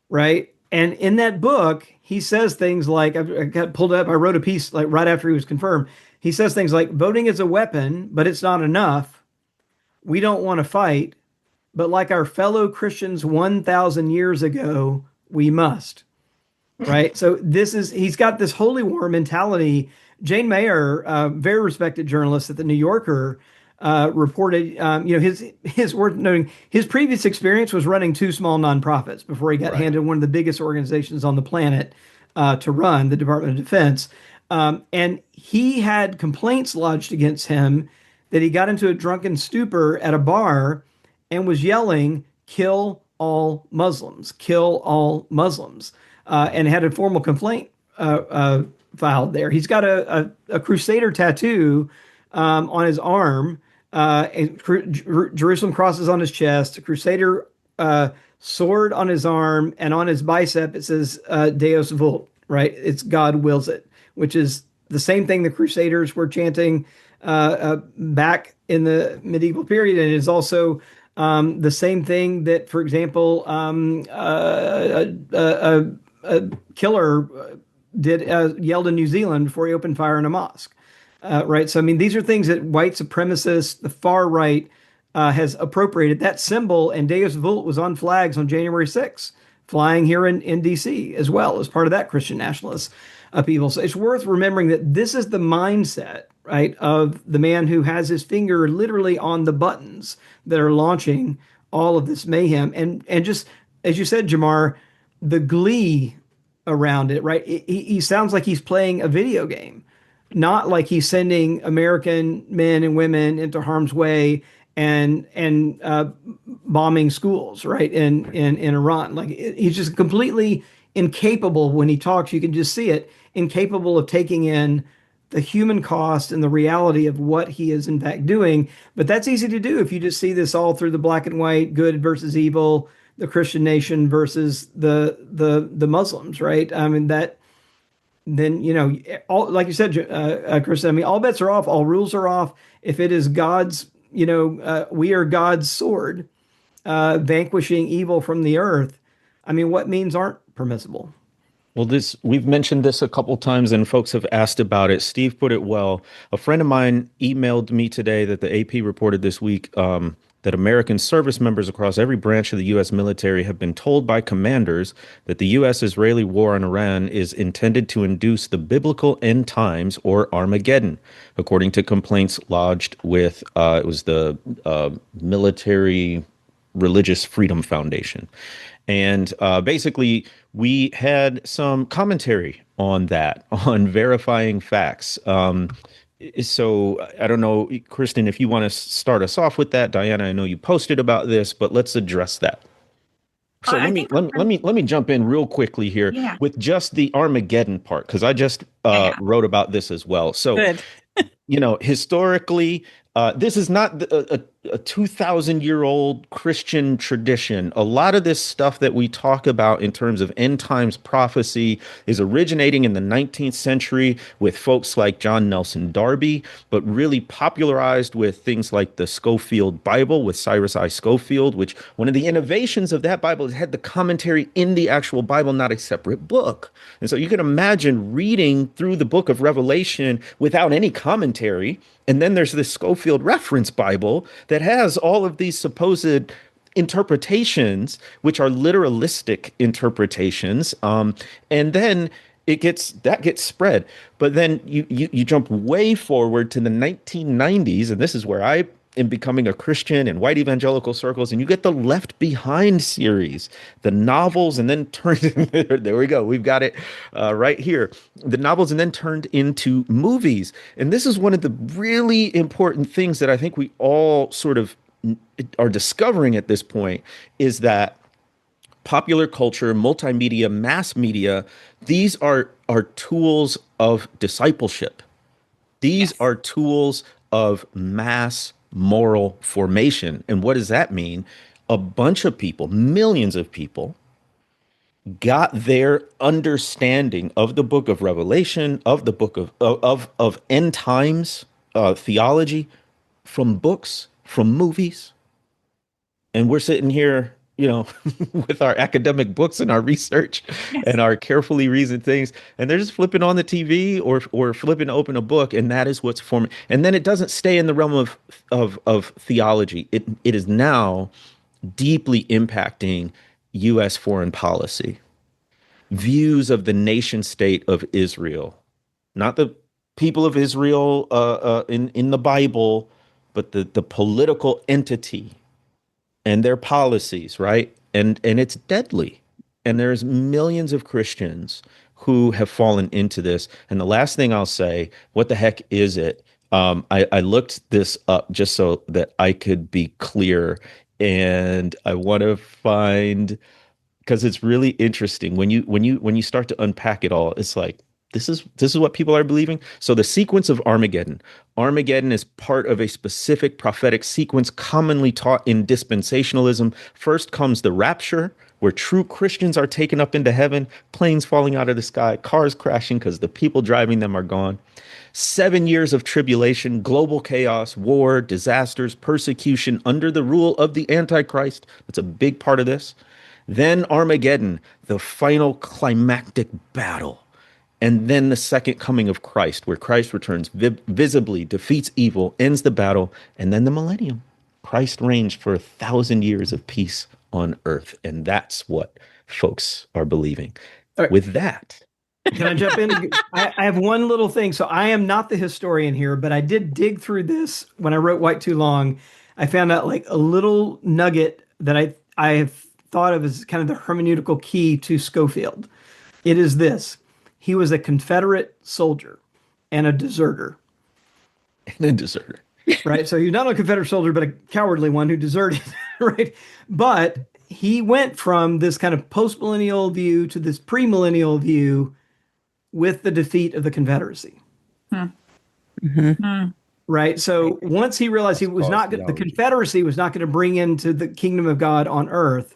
Right. And in that book, he says things like, I got pulled up, I wrote a piece like right after he was confirmed. He says things like, voting is a weapon, but it's not enough. We don't want to fight, but like our fellow Christians 1,000 years ago, we must. Right. So he's got this holy war mentality. Jane Mayer, very respected journalist at the New Yorker, reported, you know, his worth noting his previous experience was running two small nonprofits before he got handed one of the biggest organizations on the planet, to run the Department of Defense. And he had complaints lodged against him that he got into a drunken stupor at a bar and was yelling, "Kill all Muslims, kill all Muslims," and had a formal complaint filed there. He's got a Crusader tattoo on his arm, Jerusalem crosses on his chest, a Crusader sword on his arm, and on his bicep it says Deus Vult, right? It's God wills it, which is the same thing the Crusaders were chanting back in the medieval period, and is also the same thing that, for example, a killer did yelled in New Zealand before he opened fire in a mosque. Right. So, I mean, these are things that white supremacists, the far right, has appropriated. That symbol, and Deus Vult was on flags on January 6th, flying here in D.C. as well as part of that Christian nationalist upheaval. So it's worth remembering that this is the mindset, right, of the man who has his finger literally on the buttons that are launching all of this mayhem. And just as you said, Jemar, the glee around it, right? He sounds like he's playing a video game, not like he's sending American men and women into harm's way and bombing schools, right, in Iran. Like, he's just completely incapable when he talks. You can just see it, incapable of taking in the human cost and the reality of what he is in fact doing. But that's easy to do if you just see this all through the black and white, good versus evil, the Christian nation versus the Muslims, right? I mean, that then, all, like you said, Chris, I mean, all bets are off, all rules are off. If it is God's, we are God's sword, vanquishing evil from the earth. I mean, what means aren't permissible? Well, we've mentioned this a couple times and folks have asked about it. Steve put it well. A friend of mine emailed me today that the AP reported this week that American service members across every branch of the U.S. military have been told by commanders that the U.S.-Israeli war on Iran is intended to induce the biblical end times or Armageddon, according to complaints lodged with it was the Military Religious Freedom Foundation. And basically, we had some commentary on that, on verifying facts. So I don't know, Kristin, if you want to start us off with that. Diana, I know you posted about this, but let's address that. So let me jump in real quickly here with just the Armageddon part, because I just wrote about this as well. So, Good. Historically, this is not a 2,000-year-old Christian tradition. A lot of this stuff that we talk about in terms of end times prophecy is originating in the 19th century with folks like John Nelson Darby, but really popularized with things like the Scofield Bible with Cyrus I. Scofield, which one of the innovations of that Bible is had the commentary in the actual Bible, not a separate book. And so you can imagine reading through the book of Revelation without any commentary. And then there's this Scofield Reference Bible that has all of these supposed interpretations, which are literalistic interpretations. And then that gets spread. But then you jump way forward to the 1990s, and this is where I am becoming a Christian in white evangelical circles, and you get the Left Behind series, the novels, and then turned there we go, we've got it right here, the novels, and then turned into movies. And this is one of the really important things that I think we all sort of are discovering at this point, is that popular culture, multimedia, mass media, these are tools of discipleship. These are tools of mass moral formation. And what does that mean? A bunch of people, millions of people, got their understanding of the book of Revelation, of the book of end times theology, from books, from movies. And we're sitting here, with our academic books and our research and our carefully reasoned things, and they're just flipping on the TV or flipping to open a book, and that is what's forming. And then it doesn't stay in the realm of theology. It is now deeply impacting U.S. foreign policy, views of the nation state of Israel, not the people of Israel in the Bible, but the political entity and their policies, right? And it's deadly. And there's millions of Christians who have fallen into this. And the last thing I'll say, what the heck is it? I looked this up just so that I could be clear, and I want to find, because it's really interesting when you start to unpack it all. It's like this is what people are believing. So the sequence of Armageddon. Armageddon is part of a specific prophetic sequence commonly taught in dispensationalism. First comes the rapture, where true Christians are taken up into heaven, planes falling out of the sky, cars crashing because the people driving them are gone. 7 years of tribulation, global chaos, war, disasters, persecution under the rule of the Antichrist. That's a big part of this. Then Armageddon, the final climactic battle. And then the second coming of Christ, where Christ returns visibly, defeats evil, ends the battle, and then the millennium. Christ reigns for 1,000 years of peace on earth. And that's what folks are believing. All right. With that, can I jump in? I have one little thing. So I am not the historian here, but I did dig through this when I wrote White Too Long. I found out like a little nugget that I have thought of as kind of the hermeneutical key to Schofield. It is this. He was a Confederate soldier and a deserter. Right? So he's not a Confederate soldier, but a cowardly one who deserted, right? But he went from this kind of post-millennial view to this premillennial view with the defeat of the Confederacy. Mm-hmm. Right? So once he realized he was not, the Confederacy was not going to bring into the kingdom of God on earth,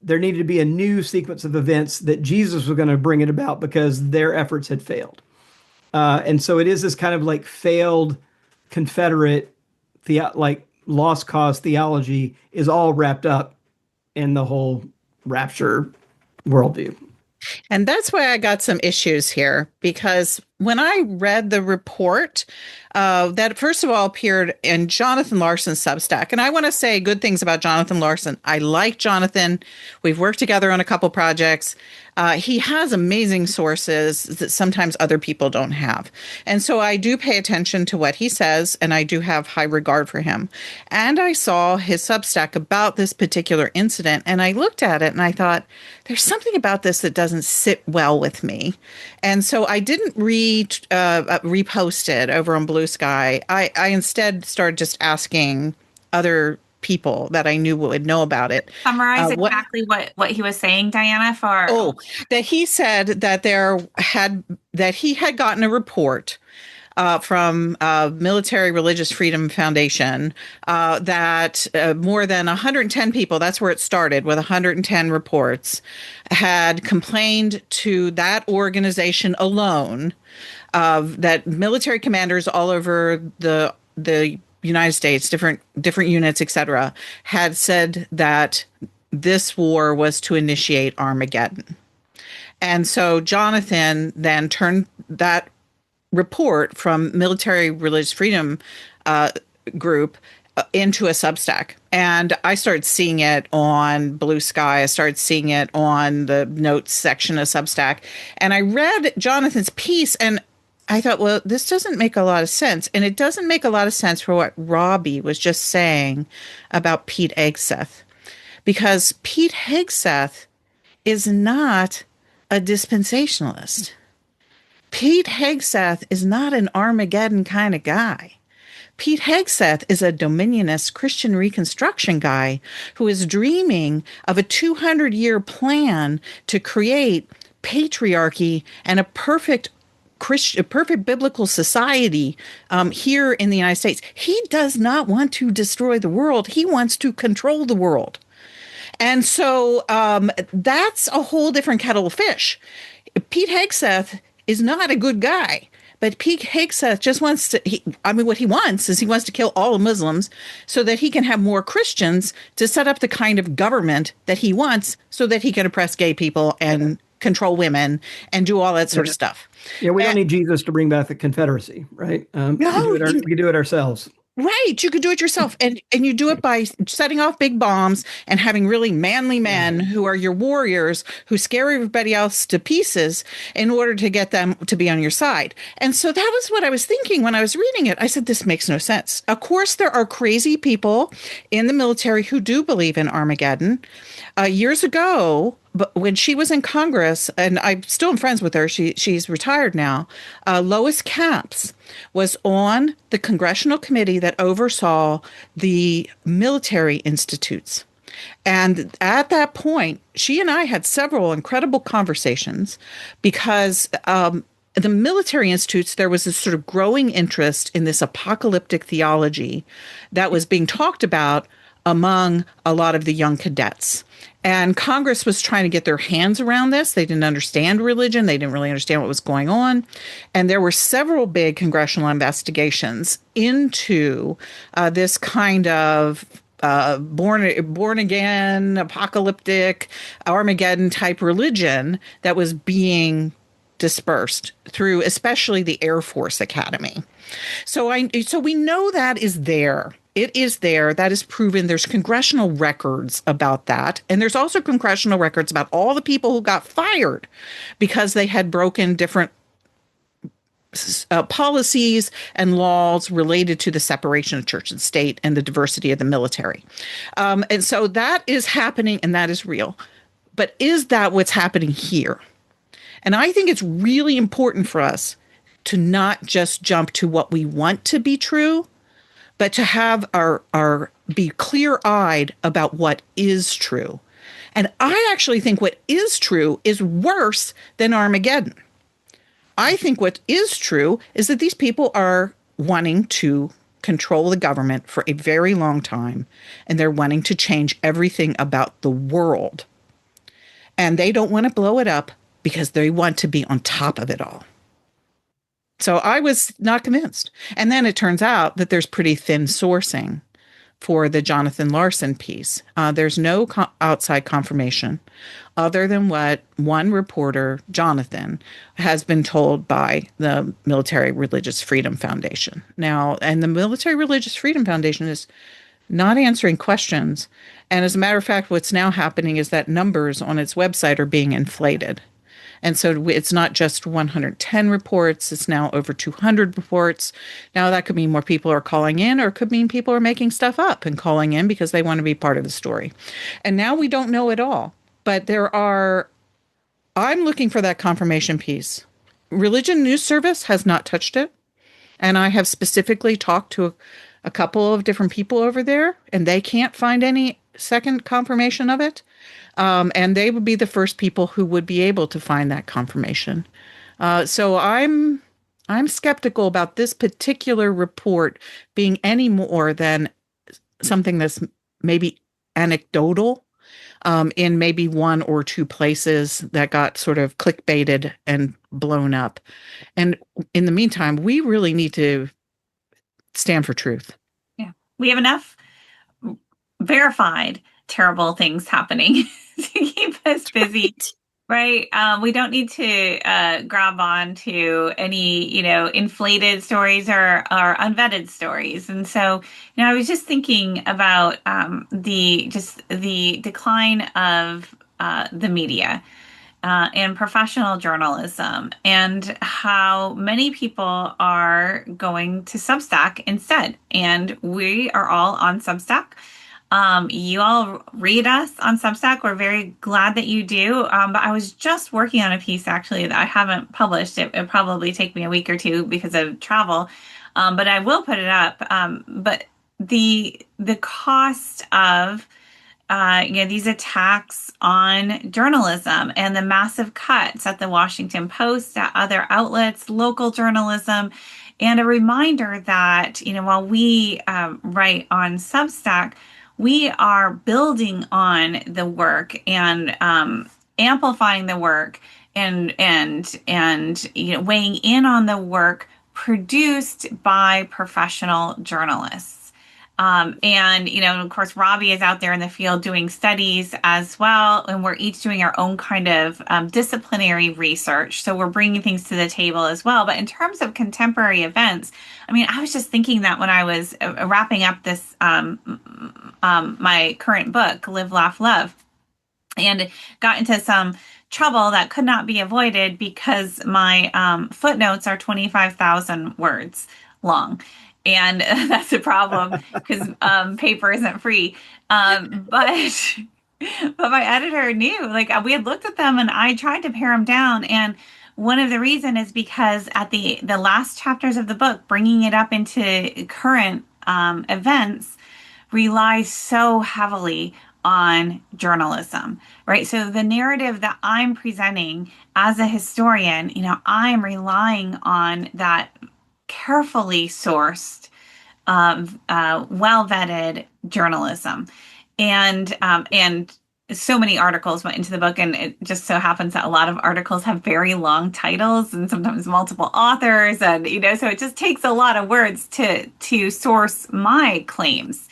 there needed to be a new sequence of events that Jesus was going to bring it about because their efforts had failed. And so it is this kind of like failed Confederate, like lost cause theology is all wrapped up in the whole rapture worldview. And that's why I got some issues here, because when I read the report that first of all appeared in Jonathan Larson's Substack, and I want to say good things about Jonathan Larson. I like Jonathan. We've worked together on a couple projects. He has amazing sources that sometimes other people don't have. And so I do pay attention to what he says, and I do have high regard for him. And I saw his Substack about this particular incident, and I looked at it and I thought, there's something about this that doesn't sit well with me. And so I didn't repost it over on BlueSky. I instead started just asking other people that I knew would know about it. Summarize exactly what he was saying, Diana, for that he said that he had gotten a report from Military Religious Freedom Foundation that more than 110 people, that's where it started with 110 reports, had complained to that organization alone, that military commanders all over the United States, different units, etc., had said that this war was to initiate Armageddon. And so Jonathan then turned that report from Military Religious Freedom group into a Substack. And I started seeing it on BlueSky. I started seeing it on the notes section of Substack. And I read Jonathan's piece and I thought, well, this doesn't make a lot of sense. And it doesn't make a lot of sense for what Robbie was just saying about Pete Hegseth. Because Pete Hegseth is not a dispensationalist. Pete Hegseth is not an Armageddon kind of guy. Pete Hegseth is a dominionist Christian Reconstruction guy who is dreaming of a 200-year plan to create patriarchy and a perfect biblical society here in the United States. He does not want to destroy the world. He wants to control the world. And so that's a whole different kettle of fish. Pete Hegseth is not a good guy, but Pete Hegseth just wants to, what he wants is he wants to kill all the Muslims so that he can have more Christians to set up the kind of government that he wants so that he can oppress gay people and control women and do all that sort of stuff. Yeah, we don't need Jesus to bring back the Confederacy, right? We can do it ourselves. Right. You could do it yourself. And you do it by setting off big bombs and having really manly men who are your warriors who scare everybody else to pieces in order to get them to be on your side. And so that was what I was thinking when I was reading it. I said, this makes no sense. Of course, there are crazy people in the military who do believe in Armageddon. Years ago, but when she was in Congress, and I'm still friends with her, she's retired now. Lois Capps was on the congressional committee that oversaw the military institutes. And at that point, she and I had several incredible conversations because the military institutes, there was this sort of growing interest in this apocalyptic theology that was being talked about among a lot of the young cadets. And Congress was trying to get their hands around this. They didn't understand religion. They didn't really understand what was going on. And there were several big congressional investigations into this kind of born again, apocalyptic, Armageddon type religion that was being dispersed through especially the Air Force Academy. So we know that is there. It is there. That is proven. There's congressional records about that. And there's also congressional records about all the people who got fired because they had broken different policies and laws related to the separation of church and state and the diversity of the military. And so that is happening and that is real. But is that what's happening here? And I think it's really important for us to not just jump to what we want to be true, but to have our be clear-eyed about what is true. And I actually think what is true is worse than Armageddon. I think what is true is that these people are wanting to control the government for a very long time, and they're wanting to change everything about the world. And they don't want to blow it up because they want to be on top of it all. So I was not convinced. And then it turns out that there's pretty thin sourcing for the Jonathan Larson piece. There's no outside confirmation other than what one reporter, Jonathan, has been told by the Military Religious Freedom Foundation. Now, and the Military Religious Freedom Foundation is not answering questions. And as a matter of fact, what's now happening is that numbers on its website are being inflated. And so it's not just 110 reports, it's now over 200 reports. Now that could mean more people are calling in, or it could mean people are making stuff up and calling in because they want to be part of the story. And now we don't know it all, but I'm looking for that confirmation piece. Religion News Service has not touched it. And I have specifically talked to a couple of different people over there, and they can't find any second confirmation of it. And they would be the first people who would be able to find that confirmation. So I'm skeptical about this particular report being any more than something that's maybe anecdotal in maybe one or two places that got sort of clickbaited and blown up. And in the meantime, we really need to stand for truth. Yeah, we have enough verified terrible things happening to keep us busy, right? We don't need to grab on to any, inflated stories or unvetted stories. And so, I was just thinking about the decline of the media and professional journalism, and how many people are going to Substack instead. And we are all on Substack. You all read us on Substack. We're very glad that you do. But I was just working on a piece actually that I haven't published. It'll probably take me a week or two because of travel. But I will put it up. But the cost of these attacks on journalism and the massive cuts at the Washington Post, at other outlets, local journalism, and a reminder that, while we write on Substack, we are building on the work and amplifying the work and weighing in on the work produced by professional journalists. And of course, Robbie is out there in the field doing studies as well. And we're each doing our own kind of disciplinary research. So we're bringing things to the table as well. But in terms of contemporary events, I was just thinking that when I was wrapping up this, my current book, Live, Laugh, Love, and got into some trouble that could not be avoided because my footnotes are 25,000 words long. And that's a problem because paper isn't free. But But my editor knew, like we had looked at them and I tried to pare them down. And one of the reason is because at the last chapters of the book, bringing it up into current events relies so heavily on journalism, right? So the narrative that I'm presenting as a historian, I'm relying on that carefully sourced, well vetted journalism, and so many articles went into the book, and it just so happens that a lot of articles have very long titles and sometimes multiple authors, and so it just takes a lot of words to source my claims.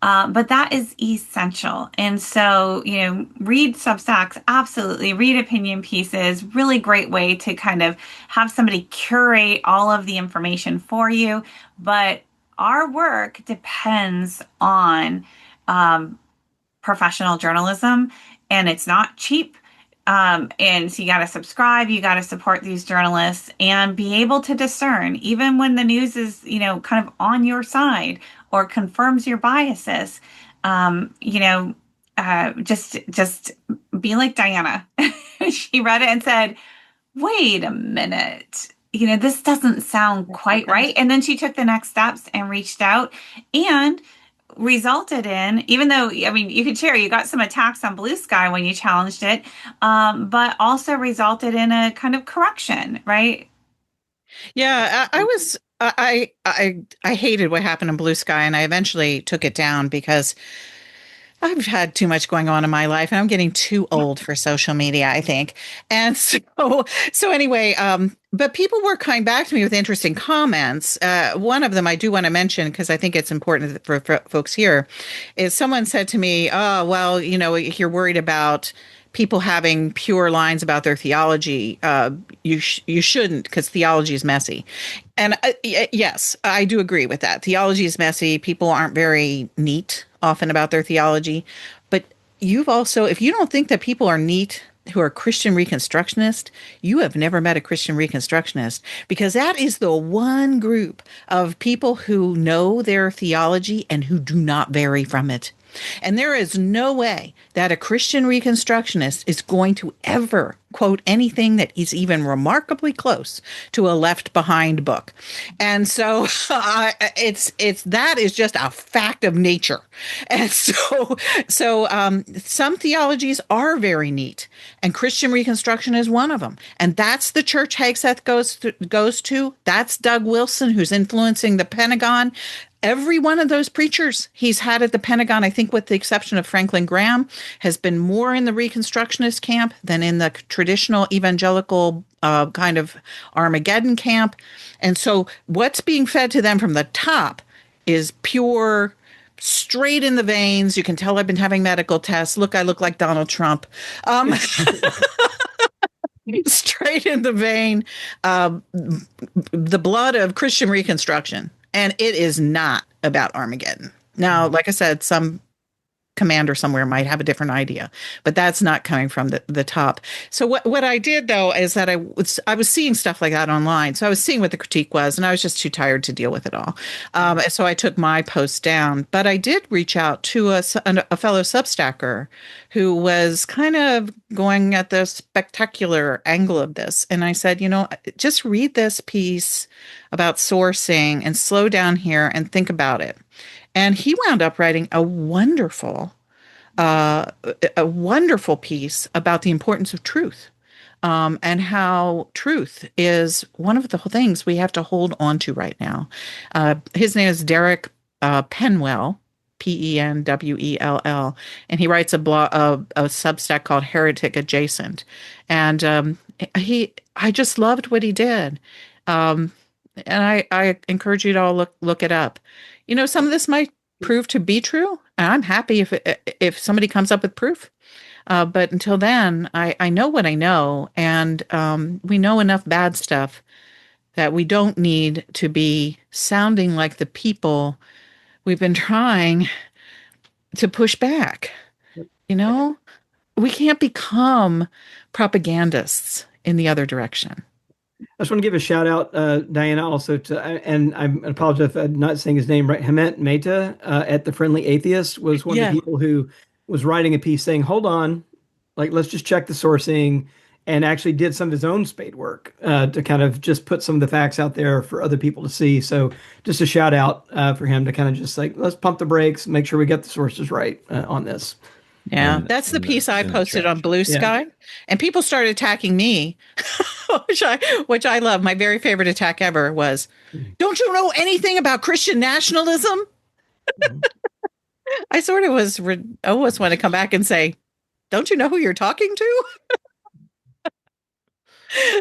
But that is essential. And so, read Substacks, absolutely. Read opinion pieces, really great way to kind of have somebody curate all of the information for you. But our work depends on professional journalism, and it's not cheap. And so you got to subscribe, you got to support these journalists and be able to discern, even when the news is, kind of on your side or confirms your biases. Just be like Diana. She read it and said, wait a minute. This doesn't sound quite right. And then she took the next steps and reached out and resulted in, even though, I mean, you could share, you got some attacks on BlueSky when you challenged it, but also resulted in a kind of correction, right? Yeah, I hated what happened in BlueSky, and I eventually took it down because I've had too much going on in my life and I'm getting too old for social media, I think. And so anyway, but people were coming back to me with interesting comments. One of them I do want to mention because I think it's important for folks here is someone said to me, oh, well, you're worried about people having pure lines about their theology. You shouldn't, because theology is messy. And yes, I do agree with that. Theology is messy. People aren't very neat often about their theology. But you've also, if you don't think that people are neat who are Christian Reconstructionists, you have never met a Christian Reconstructionist, because that is the one group of people who know their theology and who do not vary from it. And there is no way that a Christian Reconstructionist is going to ever quote anything that is even remarkably close to a Left Behind book. And so that is just a fact of nature. And so some theologies are very neat, and Christian Reconstruction is one of them. And that's the church Hegseth goes to. That's Doug Wilson, who's influencing the Pentagon. Every one of those preachers he's had at the Pentagon, I think with the exception of Franklin Graham, has been more in the Reconstructionist camp than in the traditional evangelical kind of Armageddon camp. And so what's being fed to them from the top is pure, straight in the veins. You can tell I've been having medical tests. Look, I look like Donald Trump. Straight in the vein, the blood of Christian Reconstruction. And it is not about Armageddon. Now, like I said, some commander somewhere might have a different idea, but that's not coming from the top. So what I did, though, is that I was seeing stuff like that online. So I was seeing what the critique was, and I was just too tired to deal with it all. So I took my post down. But I did reach out to a fellow Substacker who was kind of going at the spectacular angle of this. And I said, just read this piece about sourcing and slow down here and think about it. And he wound up writing a wonderful piece about the importance of truth, and how truth is one of the things we have to hold on to right now. His name is Derek Penwell, Penwell, and he writes a Substack called Heretic Adjacent. And I just loved what he did. And I encourage you to all look it up. Some of this might prove to be true, and I'm happy if somebody comes up with proof. But until then, I know what I know, and we know enough bad stuff that we don't need to be sounding like the people we've been trying to push back. We can't become propagandists in the other direction. I just want to give a shout out, Diana, also and I apologize if I'm not saying his name right. Hemet Mehta at The Friendly Atheist was one of the people who was writing a piece saying, hold on, like let's just check the sourcing, and actually did some of his own spade work to kind of just put some of the facts out there for other people to see. So just a shout out for him to kind of just like, let's pump the brakes, make sure we get the sources right on this. Yeah, that's the piece I in the posted chat. on Blue Yeah. Sky, and people started attacking me, which I love. My very favorite attack ever was, "Don't you know anything about Christian nationalism?" I sort of almost want to come back and say, "Don't you know who you're talking to?"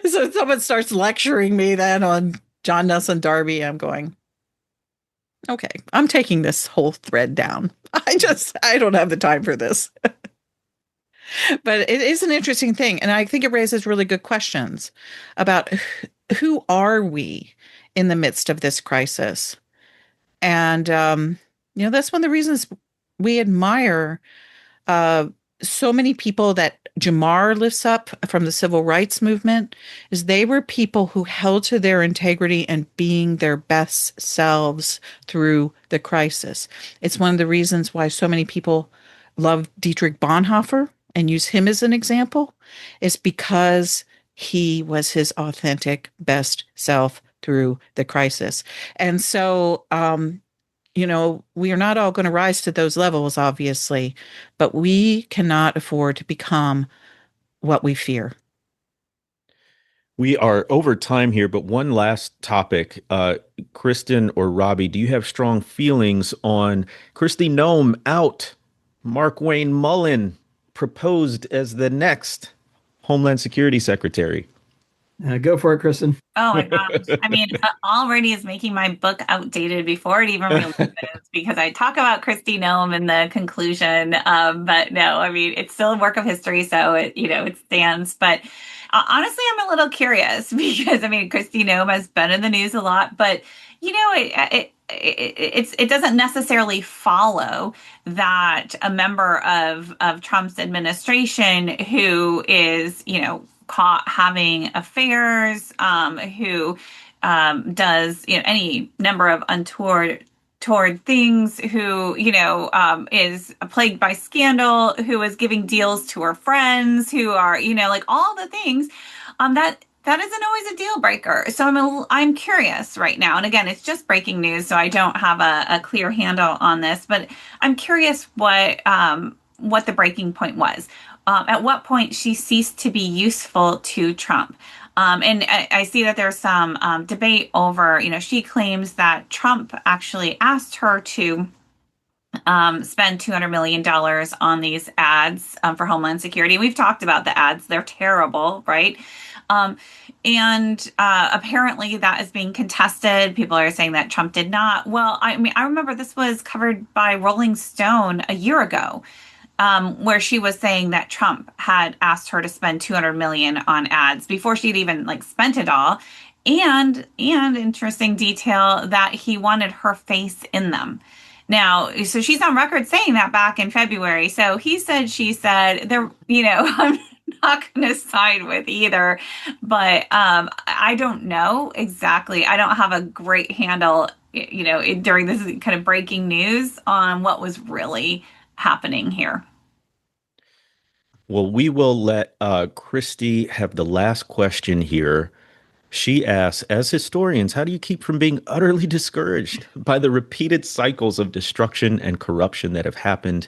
So someone starts lecturing me then on John Nelson Darby. I'm going, okay, I'm taking this whole thread down. I don't have the time for this. But it is an interesting thing. And I think it raises really good questions about who are we in the midst of this crisis? And, that's one of the reasons we admire uh, so many people that Jemar lifts up from the civil rights movement is they were people who held to their integrity and being their best selves through the crisis. It's one of the reasons why so many people love Dietrich Bonhoeffer and use him as an example is because he was his authentic best self through the crisis. And so, we are not all going to rise to those levels, obviously, but we cannot afford to become what we fear. We are over time here, but one last topic. Kristin or Robbie, do you have strong feelings on Kristi Noem out, Mark Wayne Mullen proposed as the next Homeland Security Secretary? Go for it, Kristen. Oh my gosh. I mean, already is making my book outdated before it even releases because I talk about Kristi Noem in the conclusion. But no, I mean, it's still a work of history. So it stands. But honestly, I'm a little curious because I mean, Kristi Noem has been in the news a lot, but it doesn't necessarily follow that a member of Trump's administration who is, caught having affairs, who does any number of untoward things, who is plagued by scandal, who is giving deals to her friends, who are like all the things that isn't always a deal breaker. So I'm curious right now, and again, it's just breaking news, so I don't have a clear handle on this, but I'm curious what the breaking point was. At what point she ceased to be useful to Trump. And I see that there's some debate over, she claims that Trump actually asked her to spend $200 million on these ads for Homeland Security. We've talked about the ads. They're terrible, right? And apparently that is being contested. People are saying that Trump did not. Well, I mean, I remember this was covered by Rolling Stone a year ago. Where she was saying that Trump had asked her to spend $200 million on ads before she'd even spent it all, and interesting detail that he wanted her face in them. Now, so she's on record saying that back in February. So he said, she said, I'm not going to side with either, but I don't know exactly. I don't have a great handle, during this kind of breaking news on what was really happening here. Well, we will let Kristi have the last question here. She asks, as historians, how do you keep from being utterly discouraged by the repeated cycles of destruction and corruption that have happened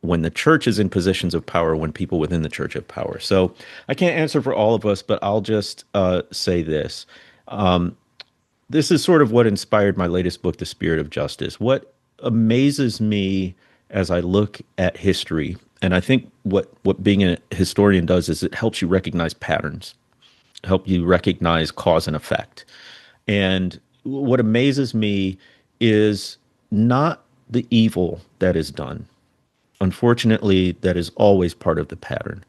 when the church is in positions of power, when people within the church have power? So I can't answer for all of us, but I'll just say this. This is sort of what inspired my latest book, The Spirit of Justice. What amazes me as I look at history, and I think what being a historian does is it helps you recognize patterns, help you recognize cause and effect. And what amazes me is not the evil that is done. Unfortunately, that is always part of the pattern.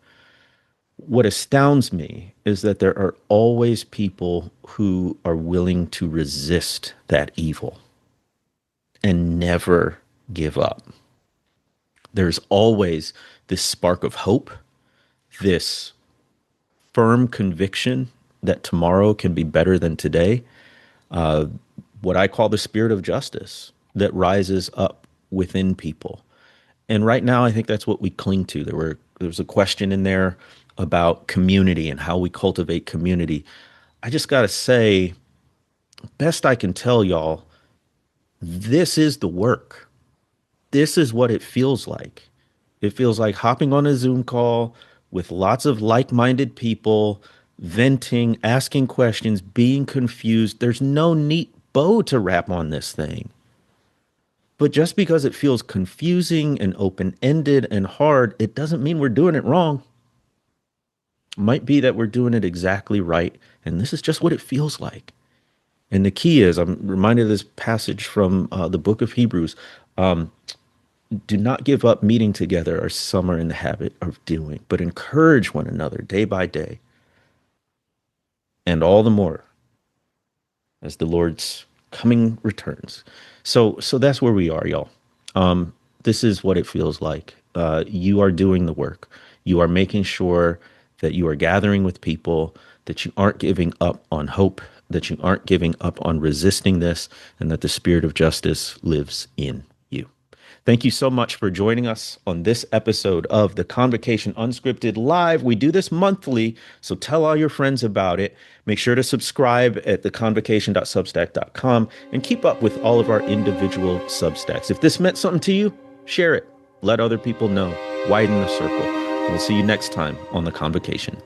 What astounds me is that there are always people who are willing to resist that evil and never give up. There's always this spark of hope, this firm conviction that tomorrow can be better than today, what I call the spirit of justice that rises up within people. And right now, I think that's what we cling to. There was a question in there about community and how we cultivate community. I just got to say, best I can tell y'all, this is the work. This is what it feels like. It feels like hopping on a Zoom call with lots of like-minded people, venting, asking questions, being confused. There's no neat bow to wrap on this thing. But just because it feels confusing and open-ended and hard, it doesn't mean we're doing it wrong. It might be that we're doing it exactly right, and this is just what it feels like. And the key is, I'm reminded of this passage from the book of Hebrews. Do not give up meeting together as some are in the habit of doing, but encourage one another day by day, and all the more as the Lord's coming returns. So that's where we are, y'all. This is what it feels like. You are doing the work. You are making sure that you are gathering with people, that you aren't giving up on hope, that you aren't giving up on resisting this, and that the spirit of justice lives in you. Thank you so much for joining us on this episode of the Convocation Unscripted Live. We do this monthly, so tell all your friends about it. Make sure to subscribe at theconvocation.substack.com and keep up with all of our individual Substacks. If this meant something to you, share it. Let other people know. Widen the circle. We'll see you next time on The Convocation.